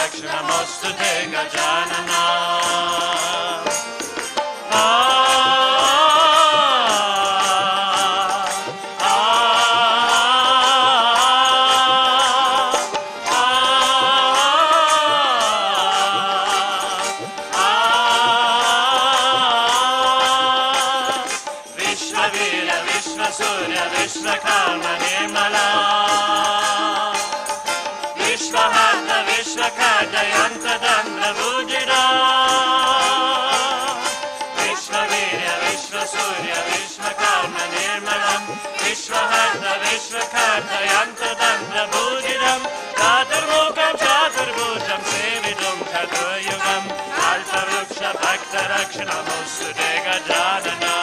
Rakshanamostude Gajanana. Vishvavira, Vishvasurya, Vishvakarma, Nirmala. Vishvahadra, Vishvakada, Yantadandra, Bhujira. Vishvavirya, Vishvasurya, Vishvakarma, Nirmalam. Vishvahadra, Vishvakada, Yantadandra, Bhujiram. Chaturmukam, Chaturbhujam, Sevidum, Chaturayugam. Alpha Vruksha, Bhakta Rakshanamostude Gajanana.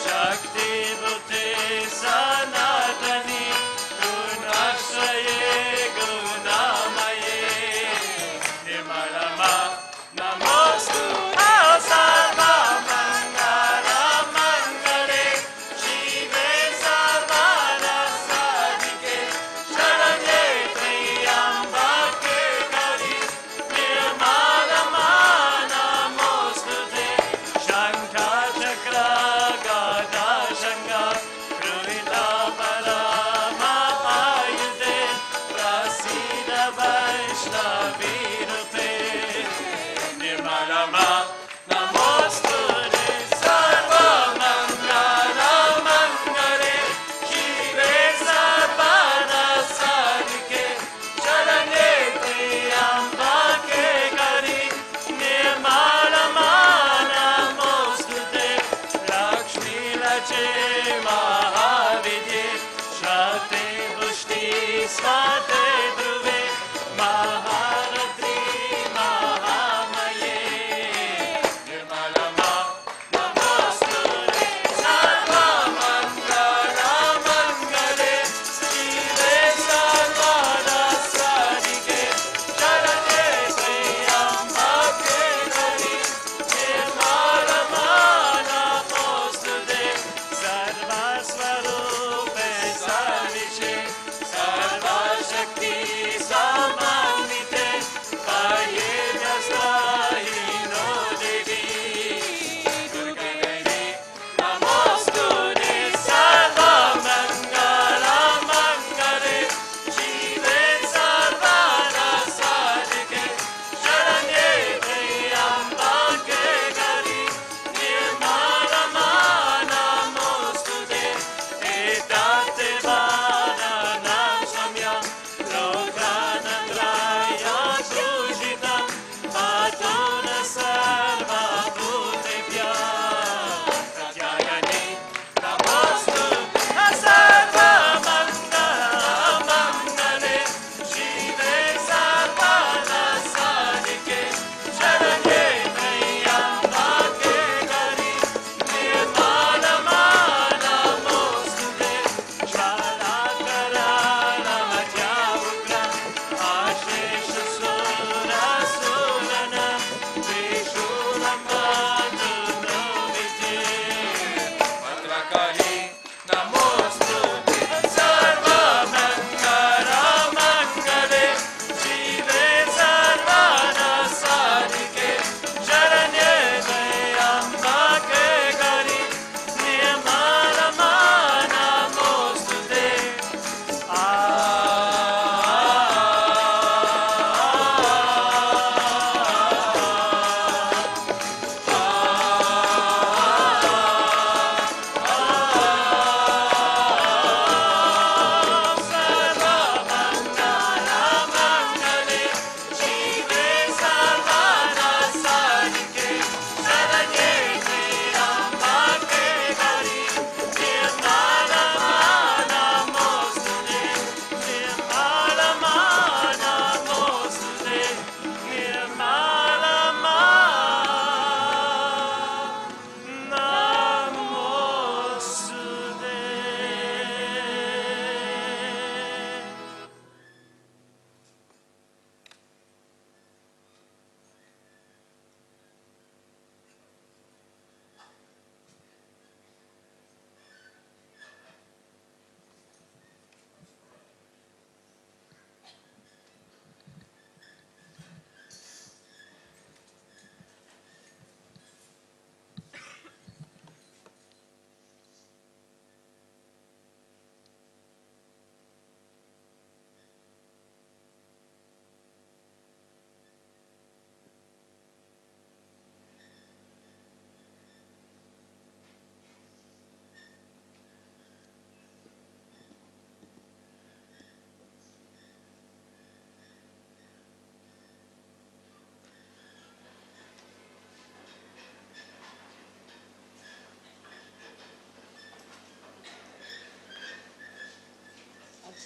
Shakti Bhute Sanatani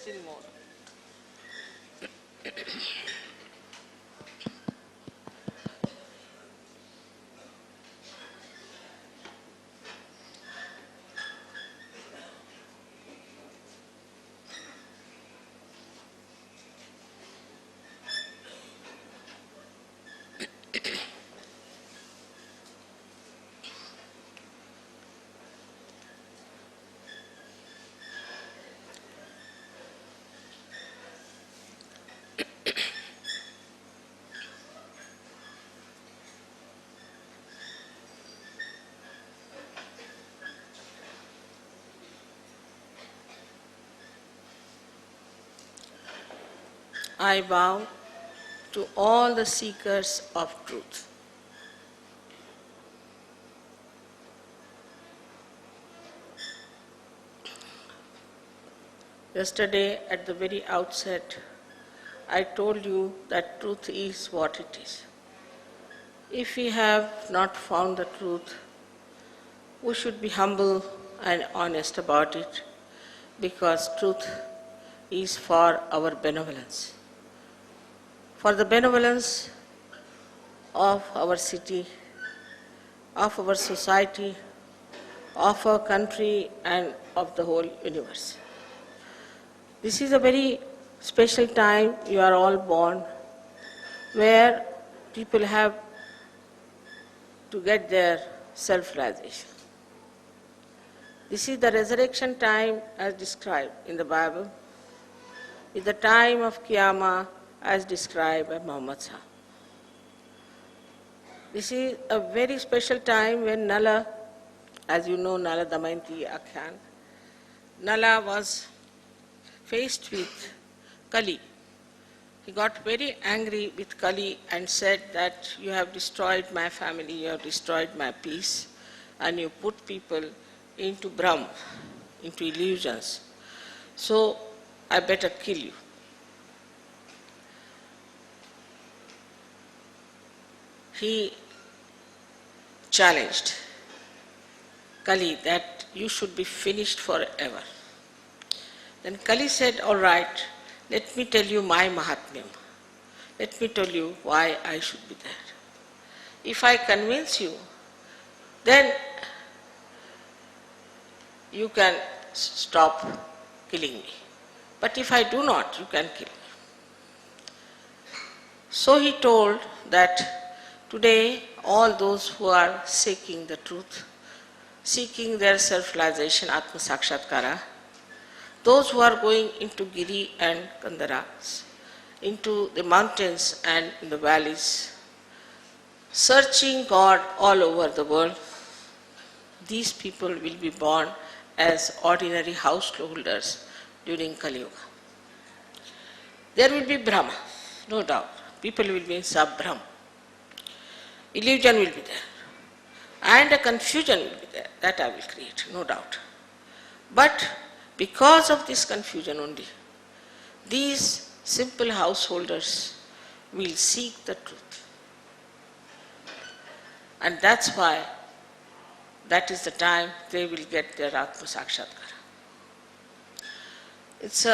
Still more. I bow to all the seekers of truth. Yesterday, at the very outset, I told you that truth is what it is. If we have not found the truth, we should be humble and honest about it, because truth is for our benevolence. For the benevolence of our city, of our society, of our country, and of the whole universe. This is a very special time you are all born, where people have to get their self-realization. This is the resurrection time as described in the Bible. It's the time of Qiyamah as described by Muhammad Sahib. This is a very special time when Nala, as you know, Nala Damayanti Akhyan, Nala was faced with Kali. He got very angry with Kali and said that you have destroyed my family, you have destroyed my peace, and you put people into Brahm, into illusions. So I better kill you. He challenged Kali that you should be finished forever. Then Kali said, all right, let me tell you my Mahatmyam. Let me tell you why I should be there. If I convince you, then you can stop killing me. But if I do not, you can kill me. So he told that today, all those who are seeking the truth, seeking their self-realization, Atma Sakshatkara, those who are going into Giri and Kandaras, into the mountains and in the valleys, searching God all over the world, these people will be born as ordinary householders during Kali Yuga. There will be Brahma, no doubt. People will be in Sab-Brahm. Illusion will be there. And a confusion will be there. That I will create, no doubt. But because of this confusion only, these simple householders will seek the truth. And that's why that is the time they will get their Atma Sakshatkara. It's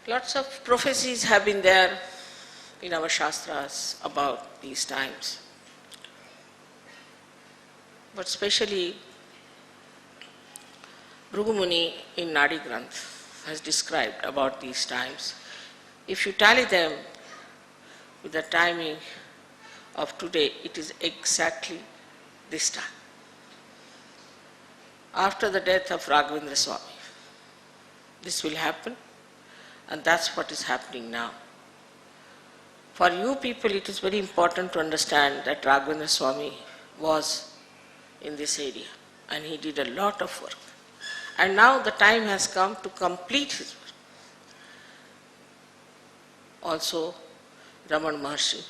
lots of prophecies have been there in our Shastras about these times. But especially Bhrugumuni in Nadi Granth has described about these times. If you tally them with the timing of today, it is exactly this time. After the death of Raghavendra Swami, this will happen, and that's what is happening now. For you people, it is very important to understand that Raghavendra Swami was in this area, and he did a lot of work. And now the time has come to complete his work. Also, Raman Maharshi.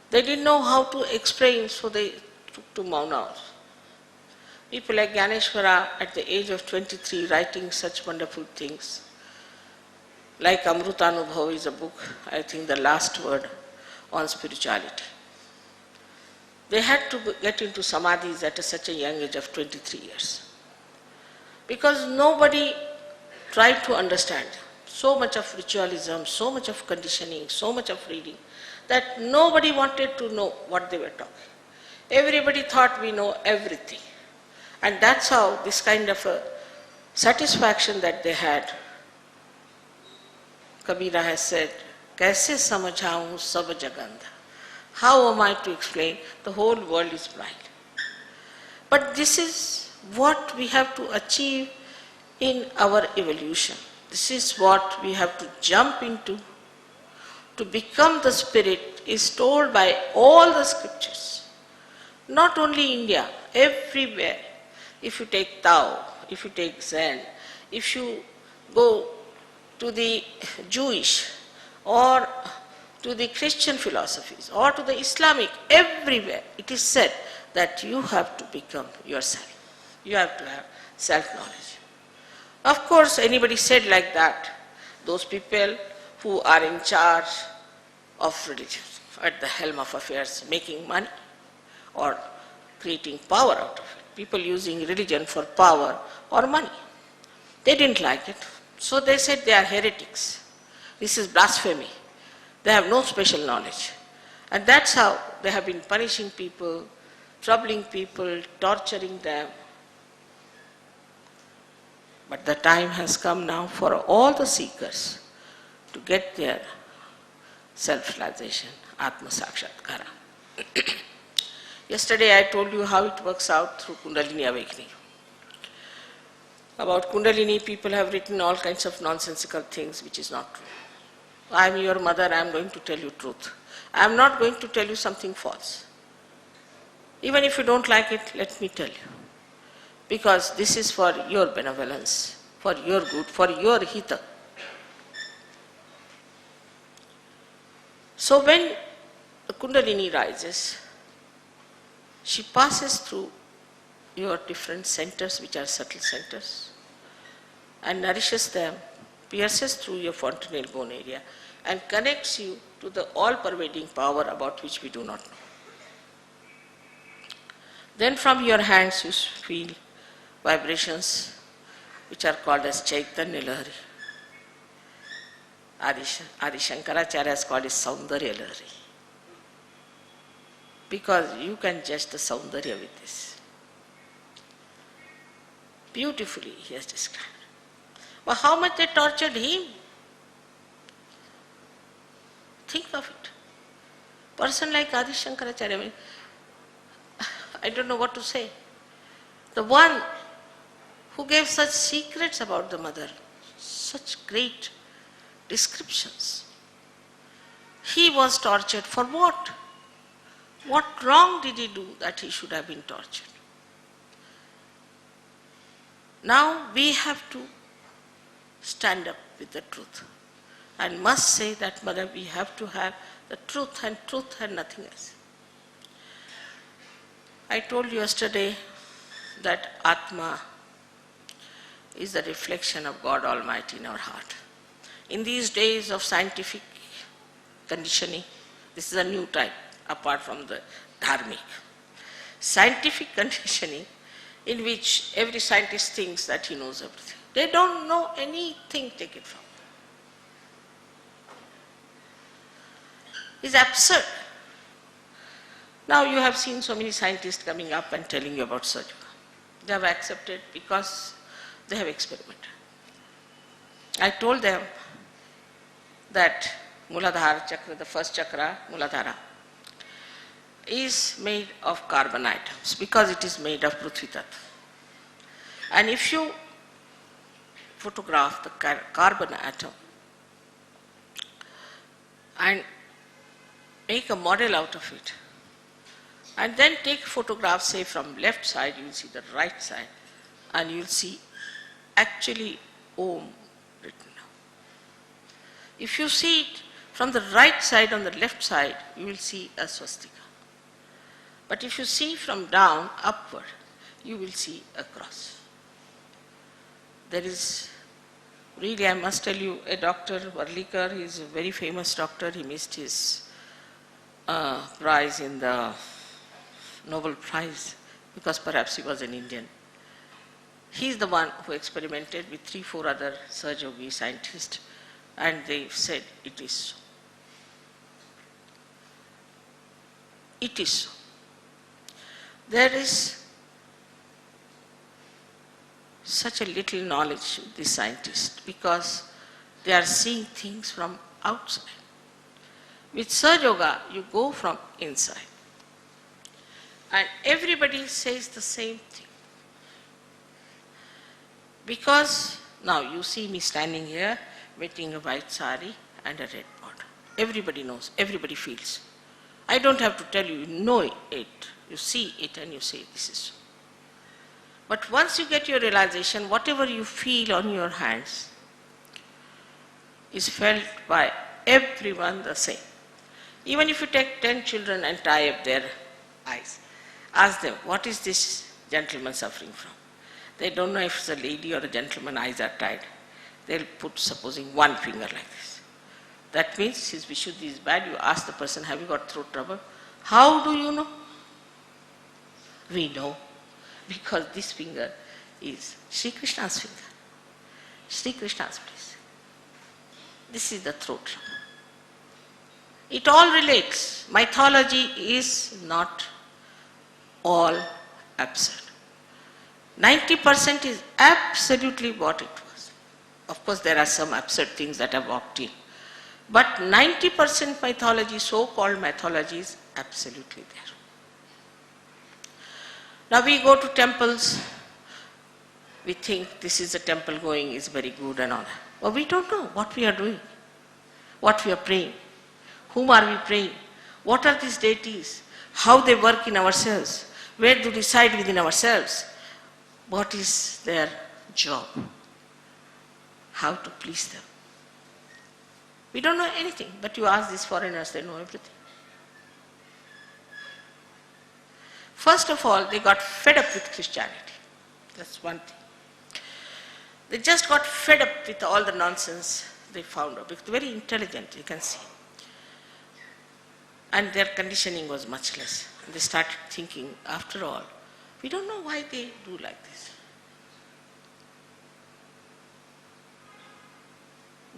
They didn't know how to explain, so they took to Maunas. People like Gyaneshwara at the age of 23 writing such wonderful things. Like Amrutanubhav is a book, I think the last word on spirituality. They had to get into samadhis at such a young age of 23 years. Because nobody tried to understand. So much of ritualism, so much of conditioning, so much of reading, that nobody wanted to know what they were talking. Everybody thought we know everything. And that's how this kind of a satisfaction that they had. Kabira has said, "Kaise samajhaun sab jagandha." How am I to explain? The whole world is blind. But this is what we have to achieve in our evolution. This is what we have to jump into. To become the spirit is told by all the scriptures. Not only India, everywhere. If you take Tao, if you take Zen, if you go to the Jewish or to the Christian philosophies or to the Islamic, everywhere it is said that you have to become yourself. You have to have self-knowledge. Of course, anybody said like that, those people who are in charge of religion, at the helm of affairs, making money or creating power out of it. People using religion for power or money. They didn't like it. So they said they are heretics. This is blasphemy. They have no special knowledge. And that's how they have been punishing people, troubling people, torturing them. But the time has come now for all the seekers to get their self-realization, Atma Sakshatkara. Yesterday I told you how it works out through Kundalini awakening. About Kundalini, people have written all kinds of nonsensical things which is not true. I am your mother, I am going to tell you truth. I am not going to tell you something false. Even if you don't like it, let me tell you. Because this is for your benevolence, for your good, for your hita. So when the Kundalini rises, she passes through your different centers, which are subtle centers, and nourishes them, pierces through your fontanelle bone area, and connects you to the all-pervading power about which we do not know. Then from your hands you feel vibrations which are called as Chaitanya Lahari. Adi Shankaracharya has called it Saundarya Lahari. Because you can judge the Saundarya with this. Beautifully he has described. But how much they tortured him? Think of it. Person like Adi Shankaracharya, I don't know what to say. The one who gave such secrets about the mother, such great descriptions. He was tortured for what? What wrong did he do that he should have been tortured? Now we have to stand up with the truth and must say that, Mother, we have to have the truth and nothing else. I told you yesterday that Atma is the reflection of God Almighty in our heart. In these days of scientific conditioning, this is a new type apart from the dharmic. Scientific conditioning in which every scientist thinks that he knows everything. They don't know anything, take it from me. It's absurd. Now you have seen so many scientists coming up and telling you about Sahaj Yoga. They have accepted because they have experimented. I told them that Muladhara chakra, the first chakra, Muladhara, is made of carbon atoms because it is made of Prithvi Tattva. And if you photograph the carbon atom and make a model out of it, and then take photographs, say from left side, you will see the right side, and you will see actually Om written. If you see it from the right side on the left side, you will see a swastika. But if you see from down upward, you will see a cross. There is, really I must tell you, a doctor, Varlikar, he is a very famous doctor, he missed his prize in the Nobel Prize because perhaps he was an Indian. He is the one who experimented with 3-4 other Sahja Yogi scientists, and they said it is so. It is so. There is such a little knowledge with these scientists because they are seeing things from outside. With Sahja Yoga, you go from inside. And everybody says the same thing. Because now you see me standing here, wearing a white sari and a red border. Everybody knows, everybody feels. I don't have to tell you, you know it. You see it and you say, this is so. But once you get your realization, whatever you feel on your hands is felt by everyone the same. Even if you take 10 children and tie up their eyes, ask them, what is this gentleman suffering from? They don't know if it's a lady or a gentleman, eyes are tied. They'll put, supposing, one finger like this. That means his Vishuddhi is bad. You ask the person, have you got throat trouble? How do you know? We know. Because this finger is Sri Krishna's finger. Sri Krishna's place. This is the throat trouble. It all relates. Mythology is not all absurd. 90% is absolutely what it was. Of course, there are some absurd things that have walked in. But 90% mythology, so-called mythology, is absolutely there. Now we go to temples, we think this is a temple going is very good and all that. But we don't know what we are doing, what we are praying, whom are we praying, what are these deities, how they work in ourselves, where do they reside within ourselves, what is their job, how to please them. We don't know anything, but you ask these foreigners, they know everything. First of all, they got fed up with Christianity. That's one thing. They just got fed up with all the nonsense they found out. Because very intelligent, you can see. And their conditioning was much less. And they started thinking, after all, we don't know why they do like this.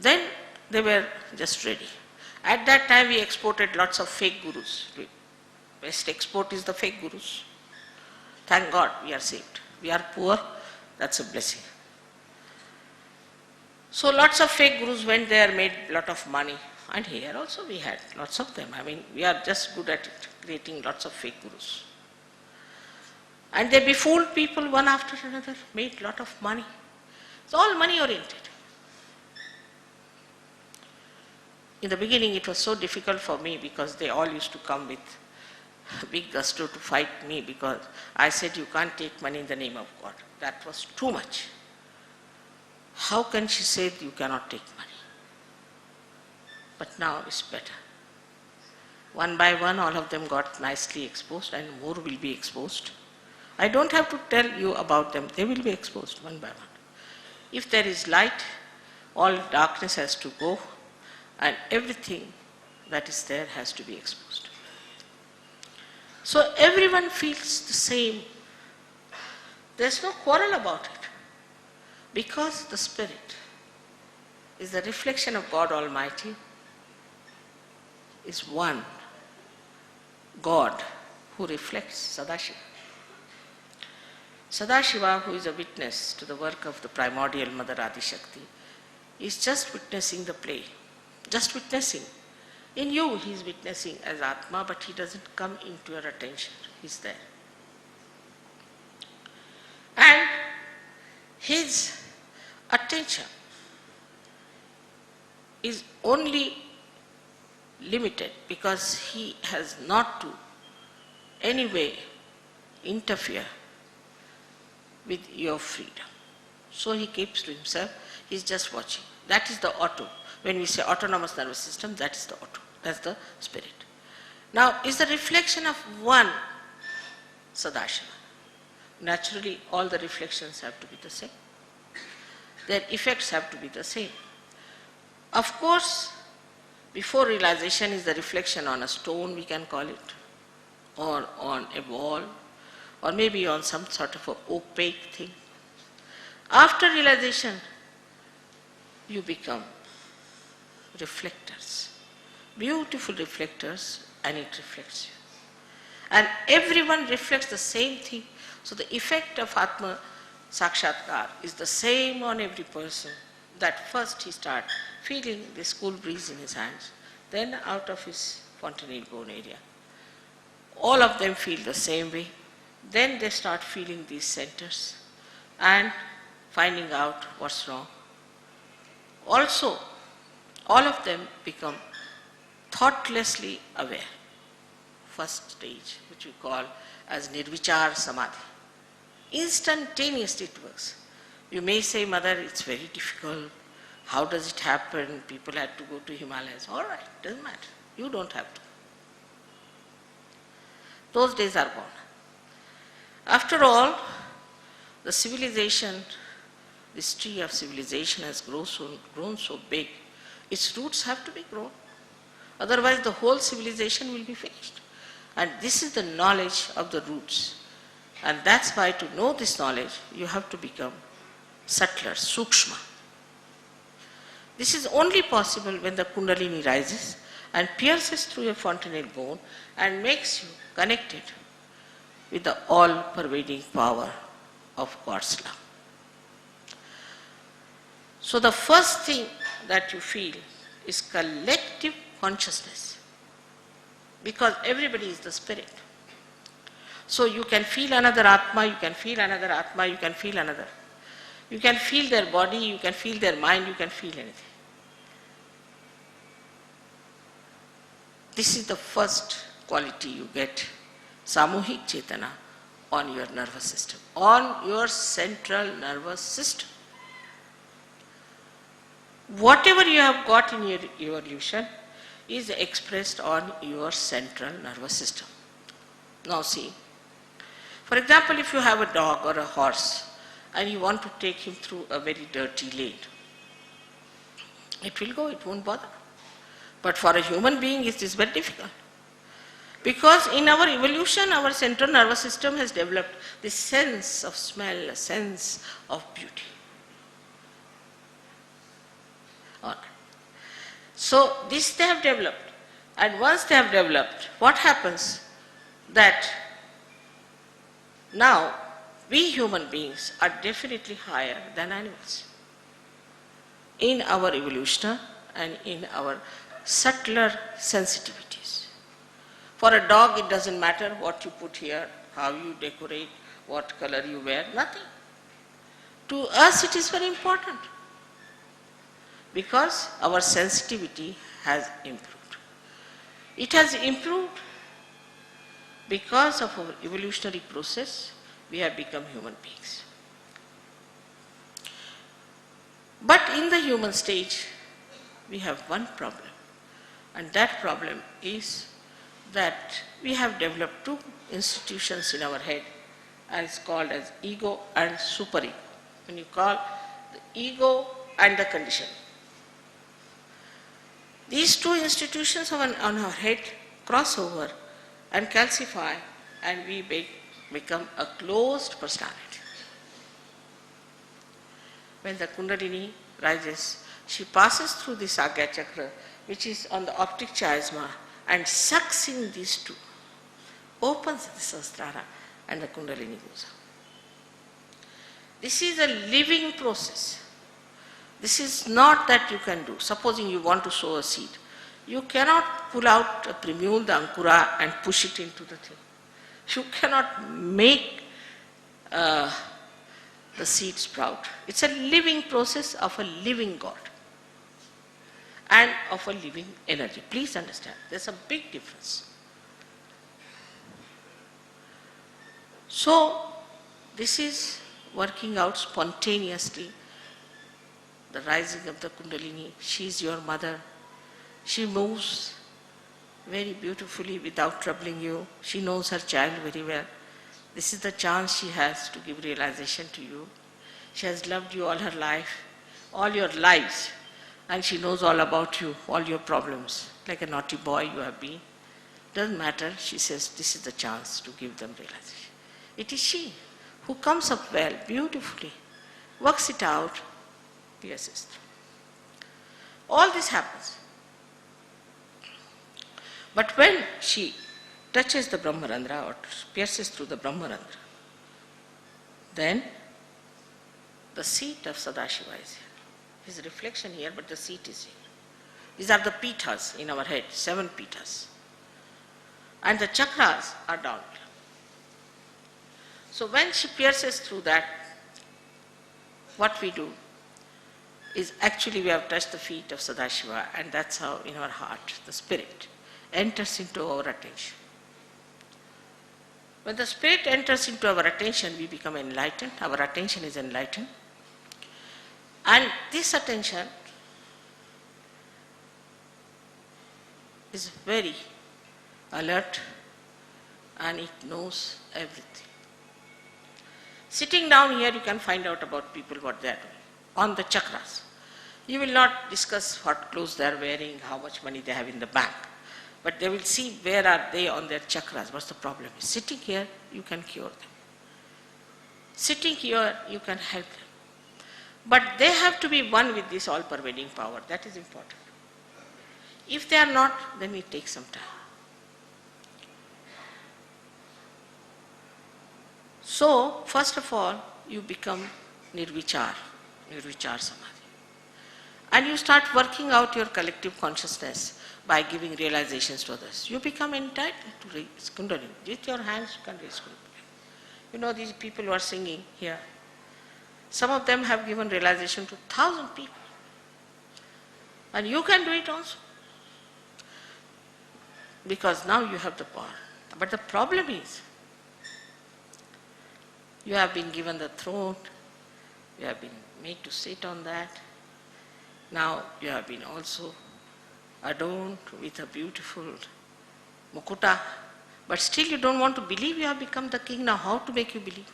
Then they were just ready. At that time, we exported lots of fake gurus. Best export is the fake gurus. Thank God we are saved. We are poor, that's a blessing. So lots of fake gurus went there, made a lot of money. And here also we had lots of them. I mean, we are just good at it, creating lots of fake gurus. And they befooled people one after another, made a lot of money. It's all money oriented. In the beginning it was so difficult for me because they all used to come with big gusto to fight me because I said you can't take money in the name of God. That was too much. How can she say you cannot take money? But now it's better. One by one all of them got nicely exposed and more will be exposed. I don't have to tell you about them, they will be exposed one by one. If there is light, all darkness has to go and everything that is there has to be exposed. So everyone feels the same. There's no quarrel about it. Because the Spirit is the reflection of God Almighty, is one God who reflects Sadashiva. Sadashiva, who is a witness to the work of the primordial Mother Adi Shakti, is just witnessing the play, just witnessing. In you, he is witnessing as Atma, but he doesn't come into your attention. He's there. And his attention is only limited because he has not to any way interfere with your freedom. So he keeps to himself, he's just watching. That is the auto. When we say autonomous nervous system, that is the auto, that's the Spirit. Now, is the reflection of one Sadashiva. Naturally, all the reflections have to be the same. Their effects have to be the same. Of course, before realization is the reflection on a stone, we can call it, or on a wall, or maybe on some sort of an opaque thing. After realization, you become reflectors, beautiful reflectors, and it reflects you. And everyone reflects the same thing. So the effect of Atma Sakshatkar is the same on every person. That first he starts feeling this cool breeze in his hands, then out of his fontanelle bone area. All of them feel the same way. Then they start feeling these centers and finding out what's wrong. Also, all of them become thoughtlessly aware. First stage, which we call as Nirvichar Samadhi. Instantaneously it works. You may say, Mother, it's very difficult. How does it happen? People had to go to Himalayas. All right, doesn't matter. You don't have to. Those days are gone. After all, the civilization, this tree of civilization has grown so big, its roots have to be grown. Otherwise, the whole civilization will be finished. And this is the knowledge of the roots. And that's why to know this knowledge, you have to become subtler, sukshma. This is only possible when the kundalini rises and pierces through your fontanelle bone and makes you connected with the all-pervading power of God's love. So the first thing that you feel is collective consciousness, because everybody is the spirit. So you can feel another Atma, you can feel another Atma, you can feel another. You can feel their body, you can feel their mind, you can feel anything. This is the first quality you get, Samuhik Chetana, on your nervous system, on your central nervous system. Whatever you have got in your evolution is expressed on your central nervous system. Now see, for example, if you have a dog or a horse and you want to take him through a very dirty lane, it will go, it won't bother. But for a human being, it is very difficult. Because in our evolution, our central nervous system has developed this sense of smell, a sense of beauty. All right. So this they have developed. And once they have developed, what happens? That now we human beings are definitely higher than animals in our evolution and in our subtler sensitivities. For a dog, it doesn't matter what you put here, how you decorate, what color you wear, nothing. To us, it is very important because our sensitivity has improved. It has improved because of our evolutionary process, we have become human beings. But in the human stage, we have one problem. And that problem is that we have developed two institutions in our head, and it's called as ego and superego. When you call the ego and the condition. These two institutions on our head cross over and calcify, and we become a closed personality. When the Kundalini rises, she passes through the Sagya Chakra, which is on the optic chiasma, and sucks in these two, opens the Sahasrara, and the Kundalini goes up. This is a living process. This is not that you can do. Supposing you want to sow a seed, you cannot pull out a primule, the ankura, and push it into the thing. You cannot make the seed sprout. It's a living process of a living God and of a living energy. Please understand, there's a big difference. So, this is working out spontaneously. The rising of the Kundalini, she is your mother. She moves very beautifully without troubling you. She knows her child very well. This is the chance she has to give realization to you. She has loved you all her life, all your lives, and she knows all about you, all your problems. Like a naughty boy you have been. Doesn't matter, she says, this is the chance to give them realization. It is she who comes up well, beautifully, works it out, pierces through. All this happens. But when she touches the Brahmarandra or pierces through the Brahmarandra, then the seat of Sadashiva is here. His reflection here, but the seat is here. These are the pithas in our head, 7 pithas. And the chakras are down here. So when she pierces through that, what we do is actually we have touched the feet of Sadashiva, and that's how in our heart the spirit enters into our attention. When the spirit enters into our attention, we become enlightened, our attention is enlightened. And this attention is very alert and it knows everything. Sitting down here, you can find out about people what they are doing on the chakras. You will not discuss what clothes they are wearing, how much money they have in the bank, but they will see where are they on their chakras, what's the problem is. Sitting here, you can cure them. Sitting here, you can help them. But they have to be one with this all-pervading power. That is important. If they are not, then it takes some time. So, first of all, you become nirvichar samadhi. And you start working out your collective consciousness by giving realizations to others. You become entitled to raise Kundalini. With your hands you can raise Kundalini. You know these people who are singing here, some of them have given realization to 1,000 people. And you can do it also. Because now you have the power. But the problem is, you have been given the throne, you have been made to sit on that. Now you have been also adorned with a beautiful mukuta, but still you don't want to believe you have become the king. Now how to make you believe?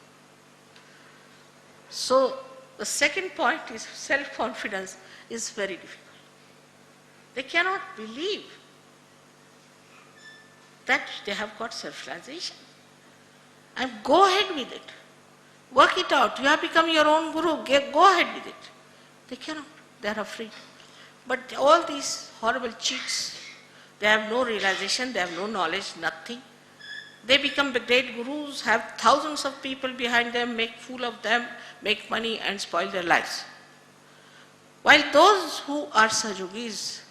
So the second point is self-confidence is very difficult. They cannot believe that they have got self-realization. And go ahead with it. Work it out. You have become your own guru. Go ahead with it. They cannot. They are afraid. But all these horrible cheats, they have no realization, they have no knowledge, nothing. They become the great gurus, have thousands of people behind them, make fool of them, make money and spoil their lives. While those who are Sajogis,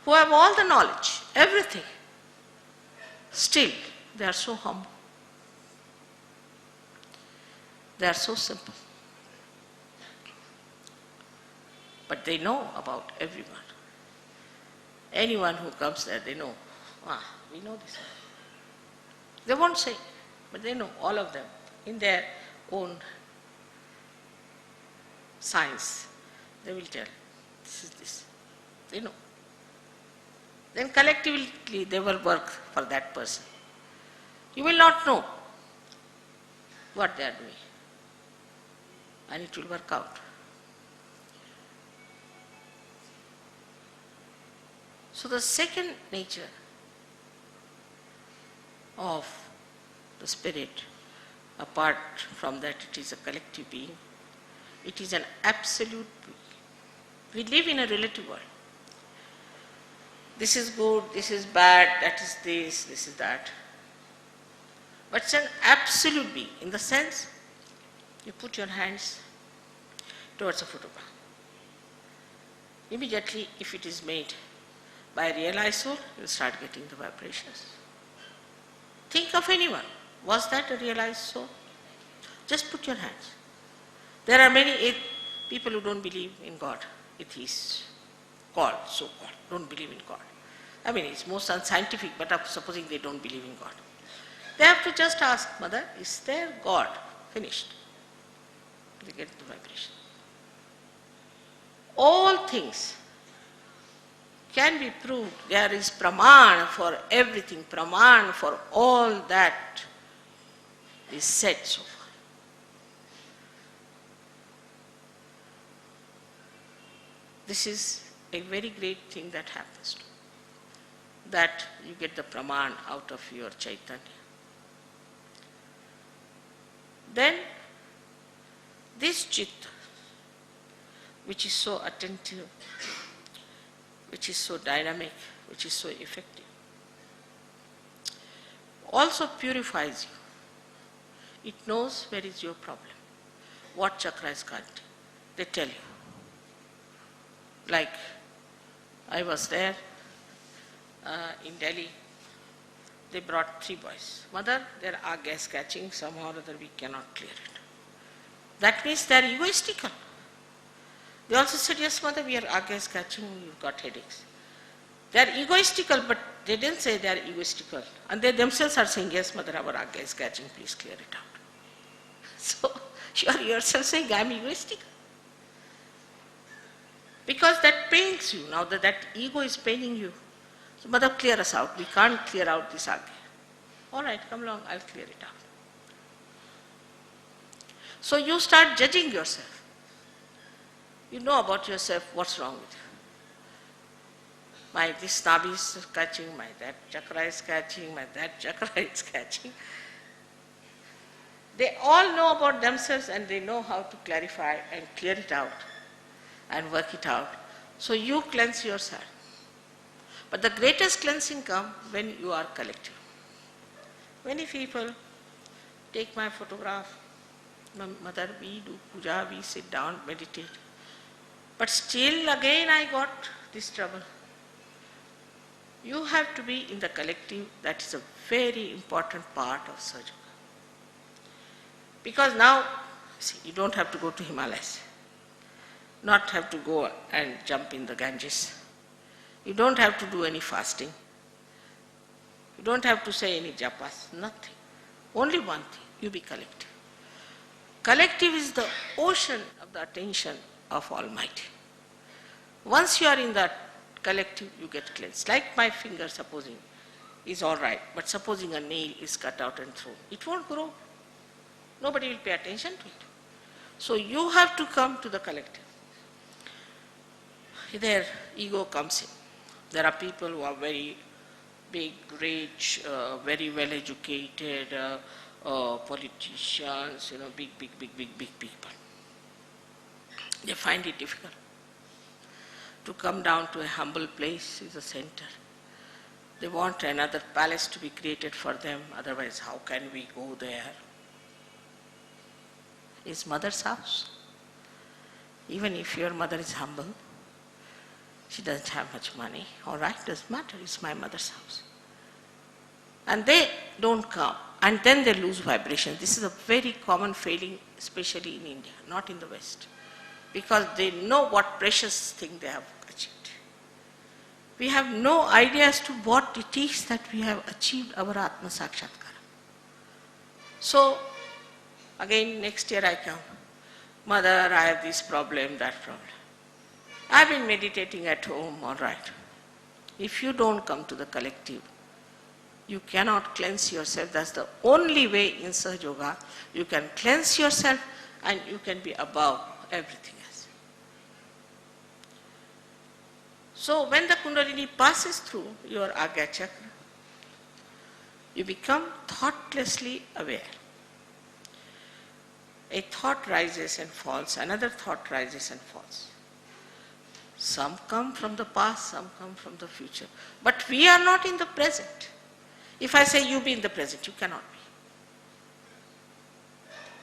who have all the knowledge, everything, still they are so humble. They are so simple. But they know about everyone. Anyone who comes there, they know, we know this one. They won't say, but they know, all of them, in their own science. They will tell, this is this. They know. Then collectively they will work for that person. You will not know what they are doing. And it will work out. So the second nature of the spirit, apart from that it is a collective being, it is an absolute being. We live in a relative world. This is good, this is bad, that is this is that. But it's an absolute being in the sense you put your hands towards a photograph. Immediately, if it is made by a realized soul, you will start getting the vibrations. Think of anyone. Was that a realized soul? Just put your hands. There are many people who don't believe in God. Atheists, so-called, don't believe in God. I mean, it's most unscientific, but supposing they don't believe in God. They have to just ask, Mother, is there God? Finished. They get the vibration. All things can be proved. There is praman for everything, praman for all that is said so far. This is a very great thing that happens to you, that you get the praman out of your Chaitanya. Then this chitta, which is so attentive, which is so dynamic, which is so effective, also purifies you. It knows where is your problem, what chakra is cut. They tell you. Like, I was there in Delhi. They brought 3 boys. Mother, there are gas catching, somehow or other we cannot clear it. That means they are egoistical. They also said, yes mother, we are gas catching, you've got headaches. They are egoistical, but they didn't say they are egoistical. And they themselves are saying, yes mother, our aga is catching, please clear it out. So you are yourself saying, I am egoistical. Because that pains you, now that ego is paining you. So mother, clear us out, we can't clear out this aga. All right, come along, I'll clear it out. So you start judging yourself. You know about yourself, what's wrong with you. This nabi is catching, that chakra is catching, that chakra is catching. They all know about themselves and they know how to clarify and clear it out and work it out. So you cleanse yourself. But the greatest cleansing comes when you are collective. Many people take my photograph, mother, we do puja, we sit down, meditate. But still again I got this trouble. You have to be in the collective. That is a very important part of Sahaja Yoga. Because now, see, you don't have to go to Himalayas, not have to go and jump in the Ganges. You don't have to do any fasting. You don't have to say any japas, nothing. Only one thing, you be collective. Collective is the ocean of the attention of Almighty. Once you are in that collective, you get cleansed. Like my finger, supposing, is all right, but supposing a nail is cut out and thrown, it won't grow. Nobody will pay attention to it. So you have to come to the collective. There, ego comes in. There are people who are very big, rich, very well educated, politicians, big people. They find it difficult to come down to a humble place is a center. They want another palace to be created for them, otherwise how can we go there? It's mother's house. Even if your mother is humble, she doesn't have much money, all right, doesn't matter, it's my mother's house. And they don't come, and then they lose vibration. This is a very common failing, especially in India, not in the West, because they know what precious thing they have achieved. We have no idea as to what it is that we have achieved our Atma Sakshatkara. So, again next year I come, mother, I have this problem, that problem. I've been meditating at home, all right. If you don't come to the collective, you cannot cleanse yourself. That's the only way in Sahaja Yoga you can cleanse yourself and you can be above everything else. So when the Kundalini passes through your Agya Chakra, you become thoughtlessly aware. A thought rises and falls, another thought rises and falls. Some come from the past, some come from the future. But we are not in the present. If I say you be in the present, you cannot be.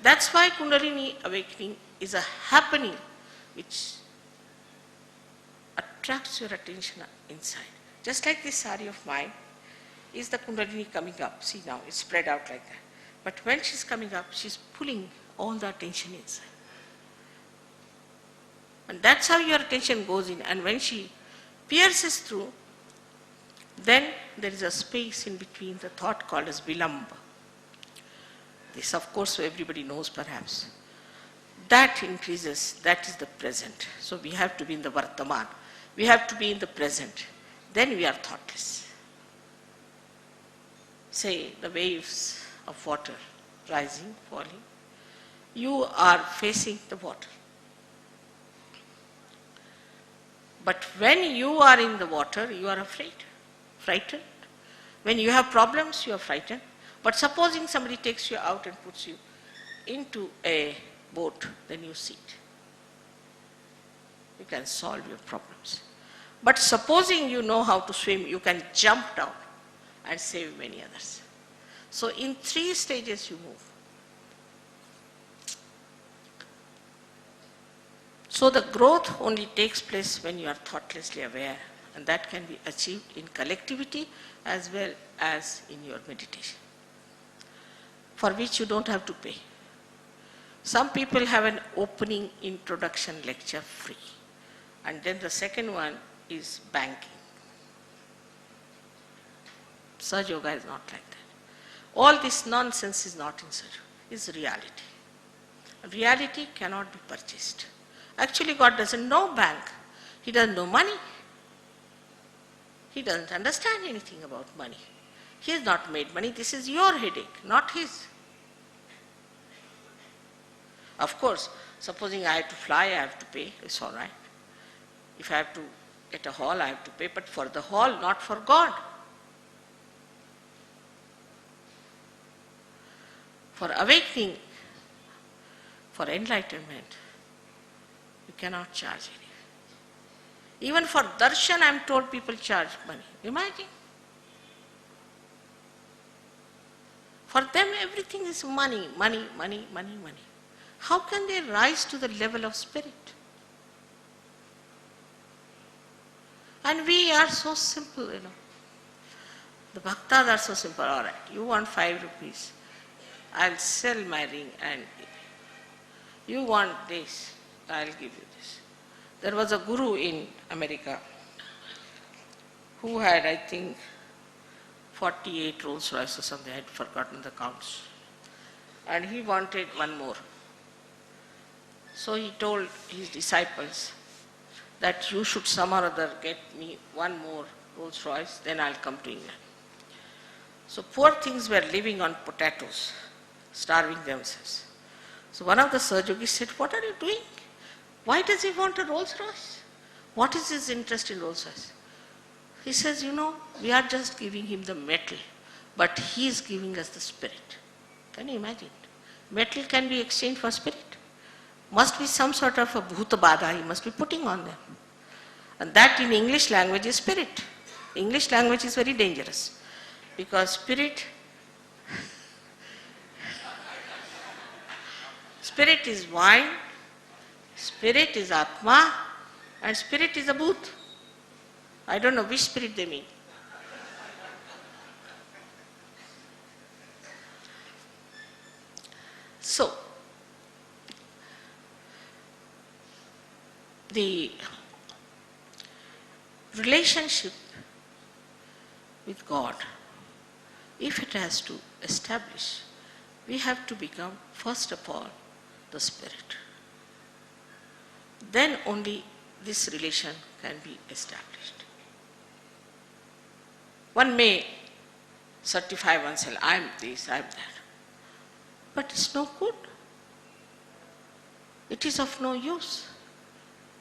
That's why Kundalini awakening is a happening which attracts your attention inside. Just like this sari of mine, is the Kundalini coming up. See now, it's spread out like that. But when she's coming up, she's pulling all the attention inside. And that's how your attention goes in. And when she pierces through, then there is a space in between the thought called as vilamba. This, of course, everybody knows perhaps. That increases, that is the present. So we have to be in the vartaman. We have to be in the present. Then we are thoughtless. Say the waves of water rising, falling. You are facing the water. But when you are in the water, you are afraid, frightened. When you have problems, you are frightened. But supposing somebody takes you out and puts you into a boat, then you sit. can solve your problems. But supposing you know how to swim, you can jump down and save many others. So in 3 stages you move. So the growth only takes place when you are thoughtlessly aware, and that can be achieved in collectivity as well as in your meditation, for which you don't have to pay. Some people have an opening introduction lecture free, and then the second one is banking. Sahaj Yoga is not like that. All this nonsense is not in Sahaj Yoga, it's reality. Reality cannot be purchased. Actually, God doesn't know bank. He doesn't know money. He doesn't understand anything about money. He has not made money. This is your headache, not his. Of course, supposing I have to fly, I have to pay. It's all right. If I have to get a hall, I have to pay. But for the hall, not for God. For awakening, for enlightenment, you cannot charge anything. Even for darshan, I am told people charge money. Imagine. For them, everything is money, money, money, money, money. How can they rise to the level of spirit? And we are so simple, you know. The bhaktas are so simple. All right, you want 5 rupees. I'll sell my ring, and you want this, I'll give you this. There was a guru in America who had, I think, 48 Rolls Royce or something. I had forgotten the counts. And he wanted one more. So he told his disciples that you should somehow or other get me one more Rolls Royce, then I'll come to England. So poor things were living on potatoes, starving themselves. So one of the Sahaj Yogis said, what are you doing? Why does he want a Rolls Royce? What is his interest in Rolls Royce? He says, you know, we are just giving him the metal, but he is giving us the spirit. Can you imagine? Metal can be exchanged for spirit. Must be some sort of a bhuta badha he must be putting on them. And that in English language is spirit. English language is very dangerous, because spirit is wine, spirit is atma, and spirit is a bhut. I don't know which spirit they mean. So, the relationship with God, if it has to establish, we have to become, first of all, the spirit. Then only this relation can be established. One may certify oneself, I am this, I am that. But it's no good. It is of no use.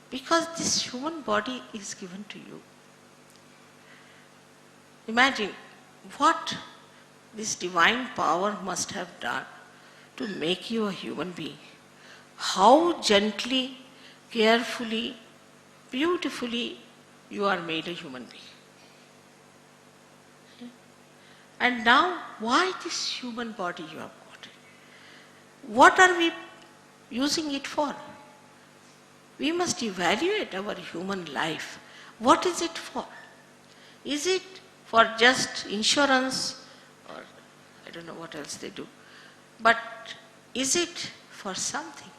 Because this human body is given to you. Imagine what this divine power must have done to make you a human being. How gently, carefully, beautifully you are made a human being. And now, why this human body you have got? What are we using it for? We must evaluate our human life. What is it for? Is it for just insurance, or I don't know what else they do, but is it for something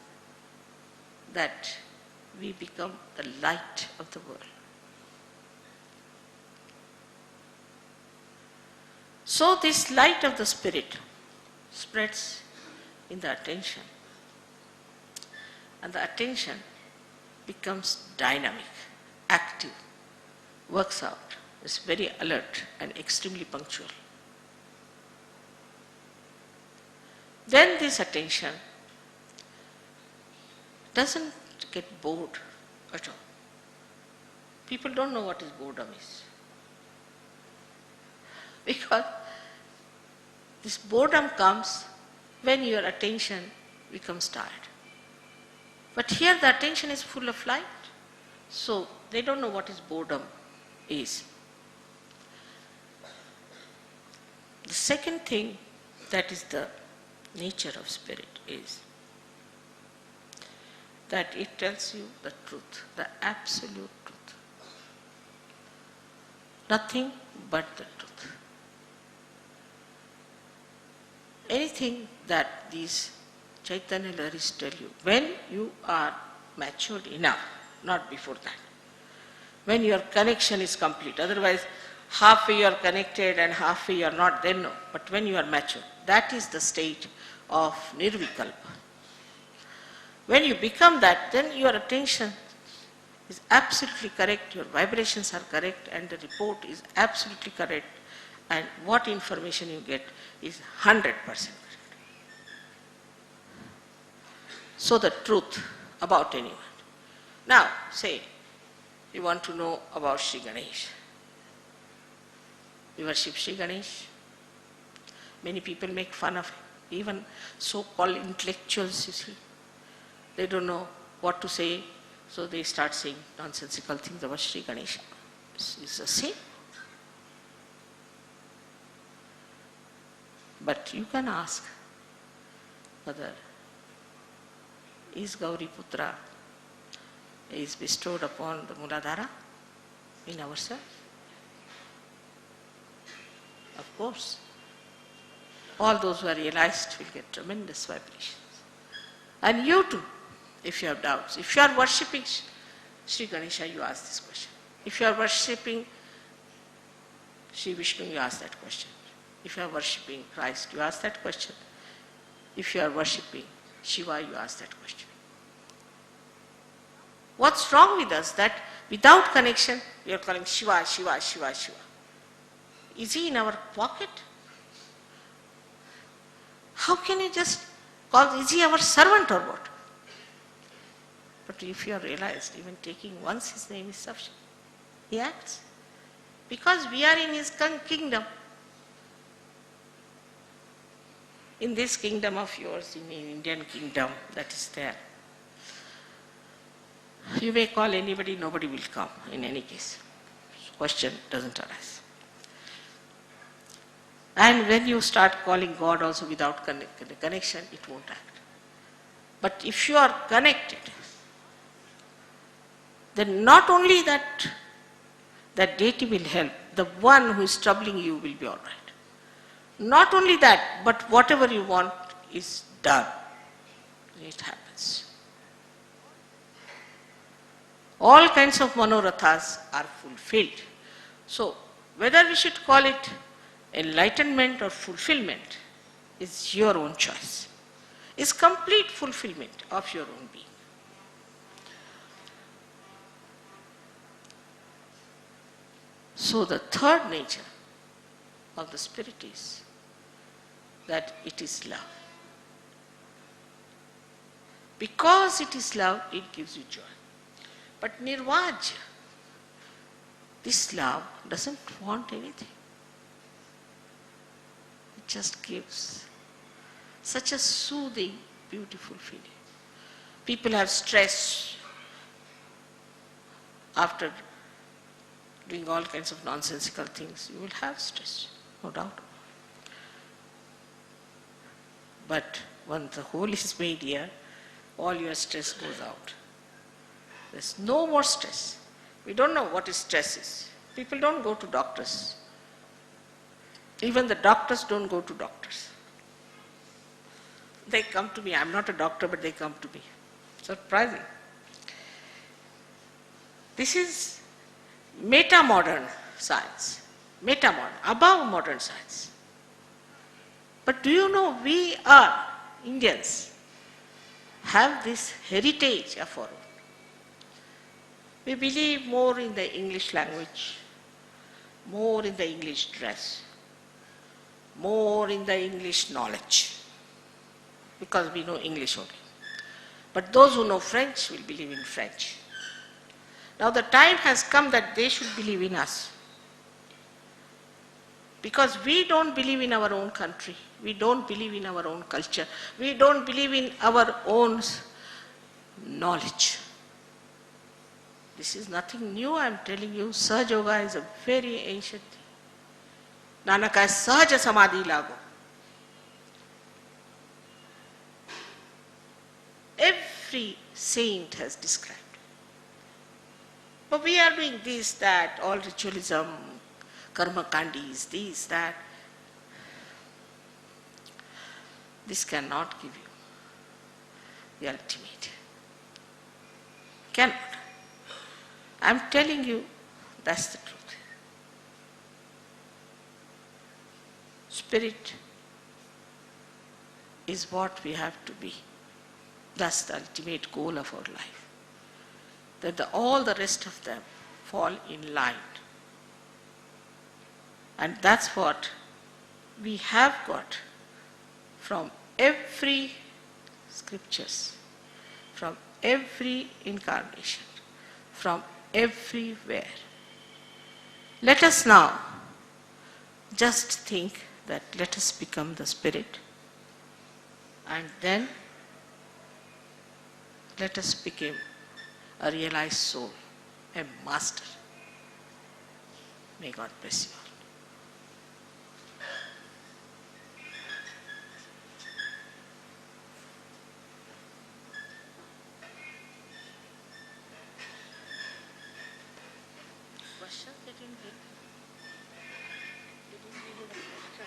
that we become the light of the world? So this light of the spirit spreads in the attention, and the attention becomes dynamic, active, works out, is very alert and extremely punctual. Then this attention doesn't get bored at all. People don't know what is boredom is. Because this boredom comes when your attention becomes tired. But here the attention is full of light, So they don't know what is boredom is. The second thing that is the nature of spirit is that it tells you the truth, the absolute truth. Nothing but the truth. Anything that these Chaitanya Laharis tell you, when you are matured enough, not before that, when your connection is complete, otherwise halfway you are connected and halfway you are not, then no. But when you are mature, that is the state of nirvikalpa. When you become that, then your attention is absolutely correct, your vibrations are correct, and the report is absolutely correct, and what information you get is 100% correct. So the truth about anyone. Now, say, you want to know about Shri Ganesh. We worship Shri Ganesh. Many people make fun of him, even so-called intellectuals, you see. They don't know what to say, so they start saying nonsensical things about Shri Ganesha. It's the same. But you can ask whether is Gauri Putra is bestowed upon the Muladhara in ourselves? Of course. All those who are realized will get tremendous vibrations. And you too, if you have doubts. If you are worshipping Shri Ganesha, you ask this question. If you are worshipping Shri Vishnu, you ask that question. If you are worshipping Christ, you ask that question. If you are worshipping Shiva, you ask that question. What's wrong with us that without connection, we are calling Shiva, Shiva, Shiva, Shiva. Is he in our pocket? How can you just call, is he our servant or what? But if you are realized, even taking once his name is sufficient. He acts. Because we are in his kingdom. In this kingdom of yours, in the Indian kingdom that is there, you may call anybody, nobody will come in any case. Question doesn't arise. And when you start calling God also without connection, it won't act. But if you are connected, then not only that deity will help, the one who is troubling you will be all right. Not only that, but whatever you want is done. It happens. All kinds of manorathas are fulfilled. So, whether we should call it enlightenment or fulfillment is your own choice. It's complete fulfillment of your own being. So the third nature of the spirit is that it is love. Because it is love, it gives you joy. But Nirvaj, this love doesn't want anything. It just gives such a soothing, beautiful feeling. People have stress after doing all kinds of nonsensical things. You will have stress, no doubt. But when the whole is made here, all your stress goes out. There's no more stress. We don't know what is stress is. People don't go to doctors. Even the doctors don't go to doctors. They come to me. I'm not a doctor, but they come to me. Surprising. This is meta-modern science. Meta-modern, above modern science. But do you know, we are, Indians, have this heritage of our own. We believe more in the English language, more in the English dress, more in the English knowledge, because we know English only. But those who know French will believe in French. Now the time has come that they should believe in us. Because we don't believe in our own country, we don't believe in our own culture, we don't believe in our own knowledge. This is nothing new, I am telling you. Sahaja Yoga is a very ancient thing. Nanaka Sahaja Samadhi Lago. Every saint has described. But we are doing this, that, all ritualism, karma kandis, this, that. This cannot give you the ultimate. Cannot. I am telling you, that's the truth. Spirit is what we have to be. That's the ultimate goal of our life. That all the rest of them fall in line. And that's what we have got from every scriptures, from every incarnation, from everywhere. Let us now just think that let us become the spirit, and then let us become a realized soul, a master. May God bless you all. Questions? They didn't give. They didn't give you the question.